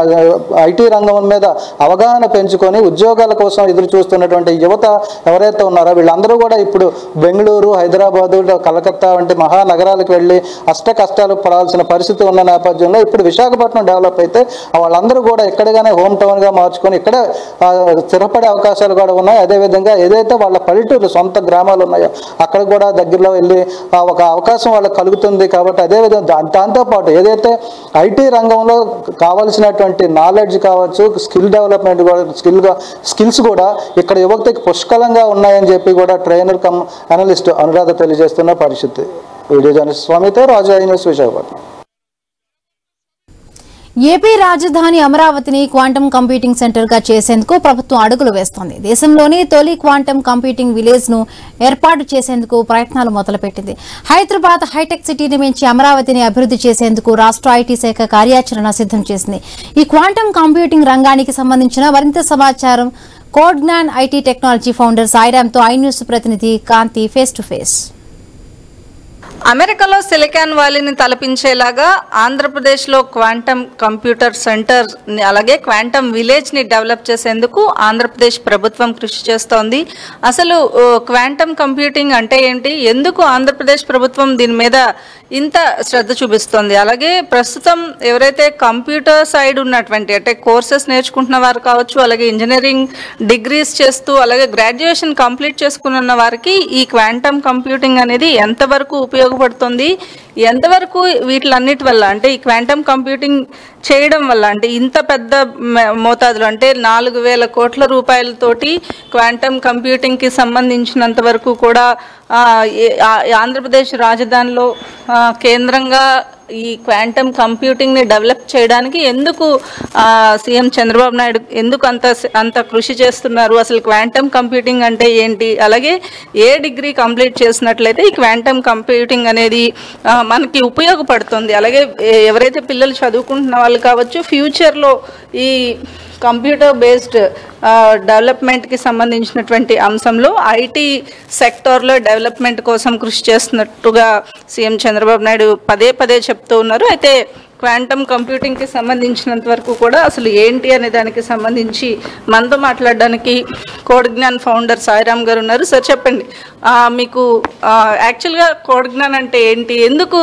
ఐటీ రంగం మీద అవగాహన పెంచుకొని ఉద్యోగాల కోసం ఎదురు చూస్తున్నటువంటి యువత ఎవరైతే ఉన్నారో వీళ్ళందరూ కూడా ఇప్పుడు బెంగళూరు, హైదరాబాదు, కలకత్తా వంటి మహానగరాలకు వెళ్ళి అష్ట కష్టాలు పడాల్సిన పరిస్థితి ఉన్న నేపథ్యంలో ఇప్పుడు విశాఖపట్నం డెవలప్ అయితే వాళ్ళందరూ కూడా ఇక్కడగానే హోమ్ టౌన్గా మార్చుకొని ఇక్కడే స్థిరపడే అవకాశాలు కూడా ఉన్నాయి. అదేవిధంగా ఏదైతే వాళ్ళ పల్లెటూరు సొంత గ్రామాలు ఉన్నాయో అక్కడ కూడా దగ్గరలో వెళ్ళి ఒక అవకాశం వాళ్ళకి కలుగుతుంది. కాబట్టి అదేవిధంగా దాంతోపాటు ఏదైతే ఐటీ రంగంలో కావాల్సినటువంటి నాలెడ్జ్ కావచ్చు, స్కిల్ డెవలప్మెంట్ కూడా స్కిల్స్ కూడా ఇక్కడ యువతకి పుష్కలంగా ఉన్నాయని చెప్పి కూడా ట్రైనర్ కమ్ అనలిస్ట్ అనురాధ తెలియజేస్తున్న పరిస్థితి. వీడియో జర్నలిస్ట్ స్వామితో రాజా న్యూస్, విశాఖపట్నం. ఏపీ రాజధాని అమరావతిని క్వాంటమ్ కంప్యూటింగ్ సెంటర్ గా చేసేందుకు ప్రభుత్వం అడుగులు వేస్తోంది. దేశంలోని తొలి క్వాంటమ్ కంప్యూటింగ్ విలేజ్ ను ఏర్పాటు చేసేందుకు ప్రయత్నాలు మొదలుపెట్టింది. హైదరాబాద్ హైటెక్ సిటీని మించి అమరావతిని అభివృద్ధి చేసేందుకు రాష్ట్ర ఐటీ శాఖ కార్యాచరణ సిద్దం చేసింది. ఈ క్వాంటమ్ కంప్యూటింగ్ రంగానికి సంబంధించిన మరింత సమాచారం కోడ్జ్ఞాన్ ఐటీ టెక్నాలజీ ఫౌండర్ సాయిరామ్తో ఐ న్యూస్ ప్రతినిధి కాంతి ఫేస్ టు ఫేస్. అమెరికాలో సిలికాన్ వ్యాలీని తలపించేలాగా ఆంధ్రప్రదేశ్లో క్వాంటమ్ కంప్యూటర్ సెంటర్ అలాగే క్వాంటమ్ విలేజ్ని డెవలప్ చేసేందుకు ఆంధ్రప్రదేశ్ ప్రభుత్వం కృషి చేస్తోంది. అసలు క్వాంటమ్ కంప్యూటింగ్ అంటే ఏంటి, ఎందుకు ఆంధ్రప్రదేశ్ ప్రభుత్వం దీని మీద ఇంత శ్రద్ధ చూపిస్తోంది, అలాగే ప్రస్తుతం ఎవరైతే కంప్యూటర్ సైడ్ ఉన్నటువంటి అంటే కోర్సెస్ నేర్చుకుంటున్న వారు కావచ్చు, అలాగే ఇంజనీరింగ్ డిగ్రీస్ చేస్తూ అలాగే గ్రాడ్యుయేషన్ కంప్లీట్ చేసుకున్న వారికి ఈ క్వాంటమ్ కంప్యూటింగ్ అనేది ఎంతవరకు ఉపయోగపడుతుంది, ఎంతవరకు వీటిలన్నిటి వల్ల అంటే ఈ క్వాంటమ్ కంప్యూటింగ్ చేయడం వల్ల అంటే ఇంత పెద్ద మోతాదులో అంటే 4,000 కోట్ల రూపాయలతోటి క్వాంటమ్ కంప్యూటింగ్కి సంబంధించినంత వరకు కూడా ఆంధ్రప్రదేశ్ రాజధానిలో కేంద్రంగా ఈ క్వాంటమ్ కంప్యూటింగ్ని డెవలప్ చేయడానికి ఎందుకు సీఎం చంద్రబాబు నాయుడు ఎందుకు అంత కృషి చేస్తున్నారు, అసలు క్వాంటమ్ కంప్యూటింగ్ అంటే ఏంటి, అలాగే ఏ డిగ్రీ కంప్లీట్ చేసినట్లయితే ఈ క్వాంటమ్ కంప్యూటింగ్ అనేది మనకి ఉపయోగపడుతుంది, అలాగే ఎవరైతే పిల్లలు చదువుకుంటున్న వాళ్ళు కావచ్చు ఫ్యూచర్లో ఈ కంప్యూటర్ బేస్డ్ డెవలప్మెంట్కి సంబంధించినటువంటి అంశంలో ఐటీ సెక్టార్లో డెవలప్మెంట్ కోసం కృషి చేస్తున్నట్టుగా సీఎం చంద్రబాబు నాయుడు పదే పదే చెప్తూ ఉన్నారు. అయితే క్వాంటమ్ కంప్యూటింగ్కి సంబంధించినంత వరకు కూడా అసలు ఏంటి అనే దానికి సంబంధించి మనతో మాట్లాడడానికి కోడ్జ్ఞాన్ ఫౌండర్ సాయిరామ్ గారు ఉన్నారు. సార్ చెప్పండి, మీకు యాక్చువల్గా కోడ్జ్ఞాన్ అంటే ఏంటి, ఎందుకు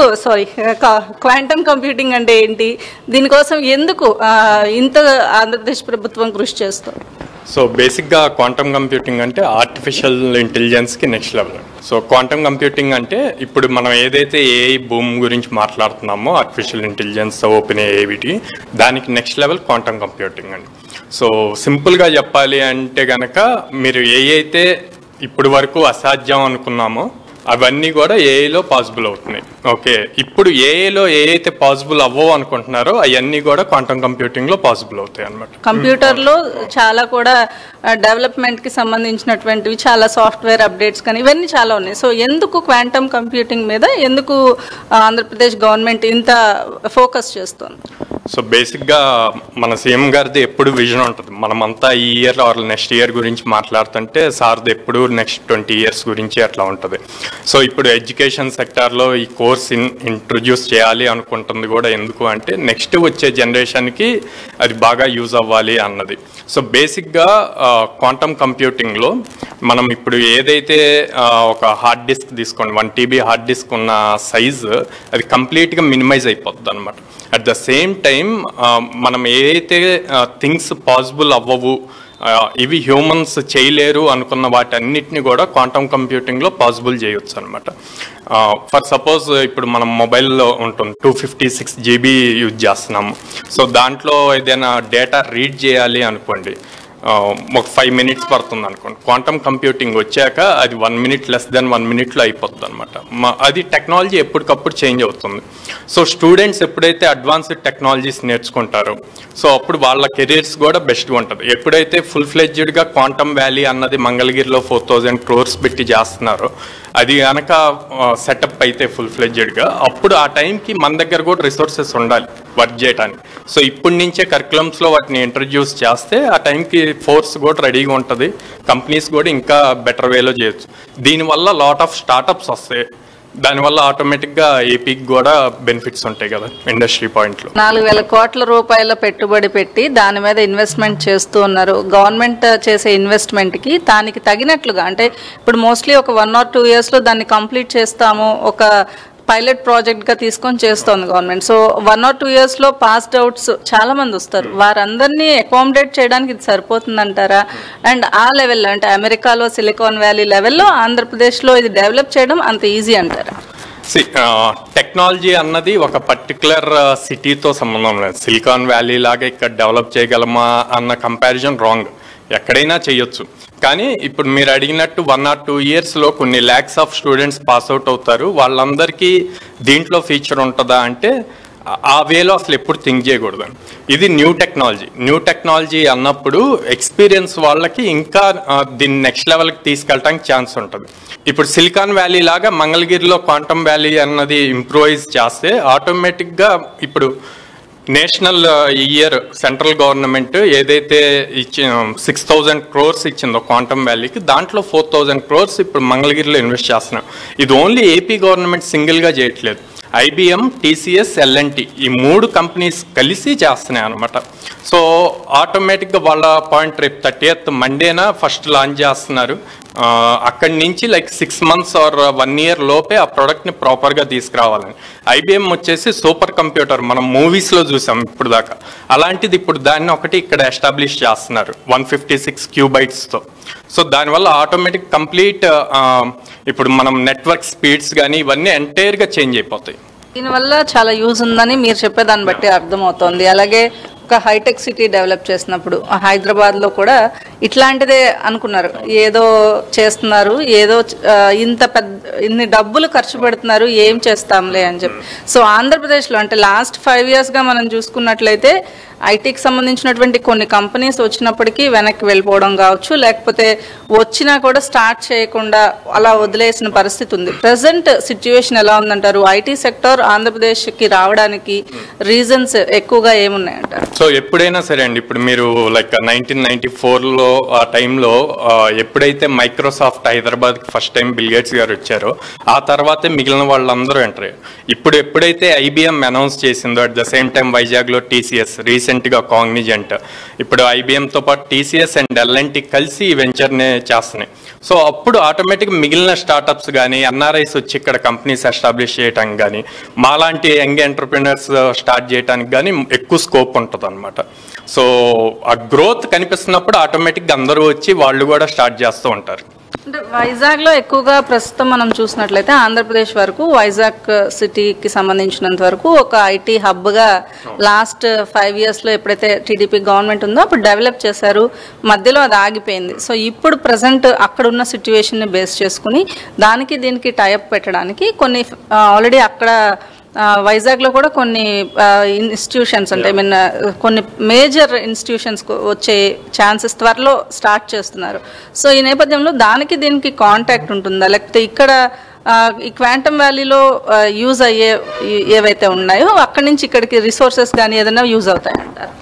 క్వాంటమ్ కంప్యూటింగ్ అంటే ఏంటి, దీనికోసం ఎందుకు ఇంత ఆంధ్రప్రదేశ్ ప్రభుత్వం కృషి చేస్తుంది? సో బేసిక్గా క్వాంటమ్ కంప్యూటింగ్ అంటే ఆర్టిఫిషియల్ ఇంటెలిజెన్స్కి next level. So quantum computing అంటే ఇప్పుడు మనం ఏదైతే ఏఐ బూమ్ గురించి మాట్లాడుతున్నామో ఆర్టిఫిషియల్ ఇంటెలిజెన్స్, ఓపెన్ ఏఐ వీటి దానికి నెక్స్ట్ లెవెల్ క్వాంటమ్ కంప్యూటింగ్ అండి. సో సింపుల్గా చెప్పాలి అంటే కనుక మీరు ఏ అయితే ఇప్పుడు వరకు అసాధ్యం అనుకున్నామో అవన్నీ కూడా ఏఐలో పాసిబుల్ అవుతున్నాయి. ఓకే, ఇప్పుడు ఏఐలో ఏ అయితే పాసిబుల్ అవ్వవు అనుకుంటున్నారో అవన్నీ కూడా క్వాంటమ్ కంప్యూటింగ్లో పాసిబుల్ అవుతాయి అన్నమాట. కంప్యూటర్లో చాలా కూడా డెవలప్మెంట్కి సంబంధించినటువంటివి చాలా సాఫ్ట్వేర్ అప్డేట్స్ కానీ ఇవన్నీ చాలా ఉన్నాయి. సో ఎందుకు క్వాంటమ్ కంప్యూటింగ్ మీద ఎందుకు ఆంధ్రప్రదేశ్ గవర్నమెంట్ ఇంత ఫోకస్ చేస్తుంది? సో బేసిక్గా మన సీఎం గారిది ఎప్పుడు విజన్ ఉంటుంది. మనమంతా ఈ ఇయర్ ఆర్ నెక్స్ట్ ఇయర్ గురించి మాట్లాడుతుంటే సార్ది ఎప్పుడు నెక్స్ట్ 20 years గురించి అట్లా ఉంటుంది. సో ఇప్పుడు ఎడ్యుకేషన్ సెక్టార్లో ఈ కోర్స్ ఇంట్రొడ్యూస్ చేయాలి అనుకుంటుంది కూడా ఎందుకు అంటే నెక్స్ట్ వచ్చే జనరేషన్కి అది బాగా యూజ్ అవ్వాలి అన్నది. సో బేసిక్గా క్వాంటమ్ కంప్యూటింగ్లో మనం ఇప్పుడు ఏదైతే ఒక హార్డ్ డిస్క్ తీసుకోండి, 1 TB హార్డ్ డిస్క్ ఉన్న సైజు అది కంప్లీట్గా మినిమైజ్ అయిపోతుంది అనమాట. అట్ ద సేమ్ టైం మనం ఏదైతే థింగ్స్ పాసిబుల్ అవ్వవు, ఇవి హ్యూమన్స్ చేయలేరు అనుకున్న వాటన్నిటిని కూడా క్వాంటమ్ కంప్యూటింగ్లో పాసిబుల్ చేయొచ్చు అనమాట. ఫర్ సపోజ్ ఇప్పుడు మనం మొబైల్లో ఉంటుంది 256 GB యూజ్ చేస్తున్నాము. సో దాంట్లో ఏదైనా డేటా రీడ్ చేయాలి అనుకోండి, ఒక 5 minutes పడుతుంది అనుకోండి. క్వాంటమ్ కంప్యూటింగ్ వచ్చాక అది 1 minute, less than 1 minuteలో అయిపోతుంది అనమాట. అది టెక్నాలజీ ఎప్పటికప్పుడు చేంజ్ అవుతుంది. సో స్టూడెంట్స్ ఎప్పుడైతే అడ్వాన్స్డ్ టెక్నాలజీస్ నేర్చుకుంటారో సో అప్పుడు వాళ్ళ కెరీర్స్ కూడా బెస్ట్గా ఉంటుంది. ఎప్పుడైతే ఫుల్ ఫ్లెడ్జ్డ్గా క్వాంటమ్ వ్యాలీ అన్నది మంగళగిరిలో 4,000 crores పెట్టి చేస్తున్నారో అది కనుక సెటప్ అయితే ఫుల్ ఫ్లెడ్జ్డ్గా అప్పుడు ఆ టైంకి మన దగ్గర కూడా రిసోర్సెస్ ఉండాలి వర్క్ చేయడానికి. సో ఇప్పటి నుంచే కరికులమ్స్లో వాటిని ఇంట్రడ్యూస్ చేస్తే ఆ టైంకి ఫోర్స్ కూడా రెడీగా ఉంటుంది, కంపెనీస్ కూడా ఇంకా బెటర్ వేలో చేయొచ్చు. దీనివల్ల లాట్ ఆఫ్ స్టార్టప్స్ వస్తాయి, దానివల్ల ఆటోమేటిక్గా ఏపీకి కూడా బెనిఫిట్స్ ఉంటాయి కదా ఇండస్ట్రీ పాయింట్లో. 4,000 కోట్ల రూపాయల పెట్టుబడి పెట్టి దాని మీద ఇన్వెస్ట్మెంట్ చేస్తూ ఉన్నారు. గవర్నమెంట్ చేసే ఇన్వెస్ట్మెంట్కి దానికి తగినట్లుగా అంటే ఇప్పుడు మోస్ట్లీ ఒక 1 or 2 yearsలో దాన్ని కంప్లీట్ చేస్తాము, ఒక పైలట్ ప్రాజెక్ట్గా తీసుకొని చేస్తోంది గవర్నమెంట్. సో 1 or 2 yearsలో పాస్డ్ అవుట్స్ చాలా మంది వస్తారు, వారందరినీ అకామిడేట్ చేయడానికి ఇది సరిపోతుందంటారా? అండ్ ఆ లెవెల్లో అంటే అమెరికాలో సిలికాన్ వ్యాలీ లెవెల్లో ఆంధ్రప్రదేశ్లో ఇది డెవలప్ చేయడం అంత ఈజీ అంటారా? టెక్నాలజీ అన్నది ఒక పర్టికులర్ సిటీతో సంబంధం లేదు. సిలికాన్ వ్యాలీ లాగా ఇక్కడ డెవలప్ చేయగలమా అన్న కంపారిజన్ రాంగ్. ఎక్కడైనా చేయొచ్చు, కానీ ఇప్పుడు మీరు అడిగినట్టు 1 or 2 yearsలో కొన్ని lakhs ఆఫ్ స్టూడెంట్స్ పాస్అవుట్ అవుతారు. వాళ్ళందరికీ దీంట్లో ఫీచర్ ఉంటుందా అంటే ఆ వేలో అసలు ఎప్పుడు థింక్ చేయకూడదు. ఇది న్యూ టెక్నాలజీ అన్నప్పుడు ఎక్స్పీరియన్స్ వాళ్ళకి ఇంకా దీన్ని నెక్స్ట్ లెవెల్కి తీసుకెళ్ళడానికి ఛాన్స్ ఉంటుంది. ఇప్పుడు సిలికాన్ వ్యాలీ లాగా మంగళగిరిలో క్వాంటమ్ వ్యాలీ అన్నది ఇంప్రూవైజ్ చేస్తే ఆటోమేటిక్గా ఇప్పుడు నేషనల్ ఇయర్ సెంట్రల్ గవర్నమెంట్ ఏదైతే 6,000 crores ఇచ్చిందో క్వాంటమ్ వ్యాలీకి, దాంట్లో 4,000 crores ఇప్పుడు మంగళగిరిలో ఇన్వెస్ట్ చేస్తున్నాం. ఇది ఓన్లీ ఏపీ గవర్నమెంట్ సింగిల్గా చేయట్లేదు, IBM, TCS, L&T ఈ 3 కంపెనీస్ కలిసి చేస్తున్నాయి అనమాట. సో ఆటోమేటిక్గా వాళ్ళ పాయింట్ రేపు 30th మండేనా ఫస్ట్ లాంచ్ చేస్తున్నారు. అక్కడి నుంచి లైక్ 6 months or 1 year లోపే ఆ ప్రోడక్ట్ని ప్రాపర్గా తీసుకురావాలని. IBM వచ్చేసి సూపర్ కంప్యూటర్ మనం మూవీస్లో చూసాం ఇప్పుడు దాకా, అలాంటిది ఇప్పుడు దాన్ని ఒకటి ఇక్కడ ఎస్టాబ్లిష్ చేస్తున్నారు 156 QBitesతో. సో దానివల్ల ఆటోమేటిక్ కంప్లీట్ ఇప్పుడు మనం నెట్వర్క్ స్పీడ్స్ కానీ ఇవన్నీ ఎంటైర్గా చేంజ్ అయిపోతాయి. దీనివల్ల చాలా యూజ్ ఉందని మీరు చెప్పేదాన్ని బట్టి అర్థమవుతోంది. అలాగే ఒక హైటెక్ సిటీ డెవలప్ చేసినప్పుడు హైదరాబాద్లో కూడా ఇట్లాంటిదే అనుకున్నారు, ఏదో చేస్తున్నారు, ఏదో ఇన్ని డబ్బులు ఖర్చు పెడుతున్నారు, ఏం చేస్తాంలే అని చెప్పి. సో ఆంధ్రప్రదేశ్లో అంటే లాస్ట్ 5 yearsగా మనం చూసుకున్నట్లయితే ఐటీకి సంబంధించినటువంటి కొన్ని కంపెనీస్ వచ్చినప్పటికీ వెనక్కి వెళ్ళిపోవడం కావచ్చు, లేకపోతే వచ్చినా కూడా స్టార్ట్ చేయకుండా అలా వదిలేసిన పరిస్థితి ఉంది. ప్రజెంట్ సిచ్యువేషన్ ఎలా ఉందంటారు? ఐటీ సెక్టర్ ఆంధ్రప్రదేశ్కి రావడానికి రీజన్స్ ఎక్కువగా ఏమున్నాయంటారు? సో ఎప్పుడైనా సరే అండి, ఇప్పుడు మీరు లైక్ 1994లో ఆ టైంలో ఎప్పుడైతే మైక్రోసాఫ్ట్ హైదరాబాద్కి ఫస్ట్ టైం బిల్ గేట్స్ గారు వచ్చారో ఆ తర్వాతే మిగిలిన వాళ్ళందరూ ఎంటర్ అయ్యారు. ఇప్పుడు ఎప్పుడైతే IBM అనౌన్స్ చేసిందో అట్ ద సేమ్ టైం వైజాగ్లో TCS, రీసెంట్గా కాగ్నిజెంట్, ఇప్పుడు IBMతో పాటు TCS అండ్ L&T కలిసి ఈ వెంచర్ని చేస్తున్నాయి. సో అప్పుడు ఆటోమేటిక్గా మిగిలిన స్టార్టప్స్ కానీ NRIs వచ్చి ఇక్కడ కంపెనీస్ ఎస్టాబ్లిష్ చేయడానికి కానీ మాలాంటి యంగ్ ఎంటర్ప్రినర్స్ స్టార్ట్ చేయడానికి కానీ ఎక్కువ స్కోప్ ఉంటుంది అనమాట. సో ఆ గ్రోత్ కనిపిస్తున్నప్పుడు ఆటోమేటిక్గా అందరూ వచ్చి వాళ్ళు కూడా స్టార్ట్ చేస్తూ ఉంటారు. అంటే వైజాగ్లో ఎక్కువగా ప్రస్తుతం మనం చూసినట్లయితే ఆంధ్రప్రదేశ్ వరకు వైజాగ్ సిటీకి సంబంధించినంత వరకు ఒక ఐటీ హబ్గా లాస్ట్ 5 yearsలో ఎప్పుడైతే టీడీపీ గవర్నమెంట్ ఉందో అప్పుడు డెవలప్ చేశారు, మధ్యలో అది ఆగిపోయింది. సో ఇప్పుడు ప్రజెంట్ అక్కడ ఉన్న సిచ్యువేషన్ని బేస్ చేసుకుని దానికి దీనికి టైఅప్ పెట్టడానికి కొన్ని ఆల్రెడీ అక్కడ వైజాగ్లో కూడా కొన్ని ఇన్స్టిట్యూషన్స్ అంటే కొన్ని మేజర్ ఇన్స్టిట్యూషన్స్ వచ్చే ఛాన్సెస్ త్వరలో స్టార్ట్ చేస్తున్నారు. సో ఈ నేపథ్యంలో దానికి దీనికి కాంటాక్ట్ ఉంటుందా, లేకపోతే ఇక్కడ ఈ క్వాంటమ్ వ్యాలీలో యూజ్ అయ్యే ఏవైతే ఉన్నాయో అక్కడి నుంచి ఇక్కడికి రిసోర్సెస్ కానీ ఏదైనా యూజ్ అవుతాయంటారు?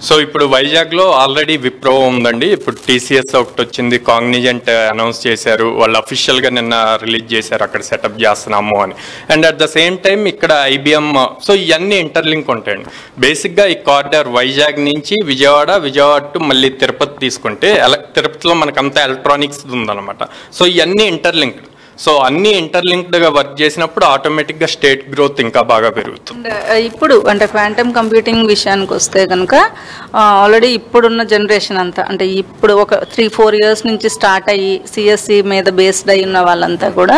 సో ఇప్పుడు వైజాగ్లో ఆల్రెడీ విప్రో ఉందండి. ఇప్పుడు టీసీఎస్ ఒకటి వచ్చింది, కాగ్నిజెంట్ అనౌన్స్ చేశారు, వాళ్ళు అఫీషియల్గా నిన్న రిలీజ్ చేశారు అక్కడ సెటప్ చేస్తున్నాము అని. And at the same time ఇక్కడ ఐబిఎం. సో ఇవన్నీ ఇంటర్లింక్ ఉంటాయండి. బేసిక్గా ఈ కారిడార్ వైజాగ్ నుంచి విజయవాడ టు మళ్ళీ తిరుపతి తీసుకుంటే తిరుపతిలో మనకంతా ఎలక్ట్రానిక్స్ ఉందన్నమాట. సో ఇవన్నీ ఇంటర్లింక్డ్. సో అన్ని ఇంటర్లింక్డ్గా వర్క్ చేసినప్పుడు ఆటోమేటిక్గా స్టేట్ గ్రోత్ ఇంకా బాగా పెరుగుతుంది. ఇప్పుడు అంటే క్వాంటమ్ కంప్యూటింగ్ విషయానికి వస్తే కనుక ఆల్రెడీ ఇప్పుడున్న జనరేషన్ అంతా అంటే ఇప్పుడు ఒక 3-4 years నుంచి స్టార్ట్ అయ్యి సిఎస్సి మీద బేస్డ్ అయి ఉన్న వాళ్ళంతా కూడా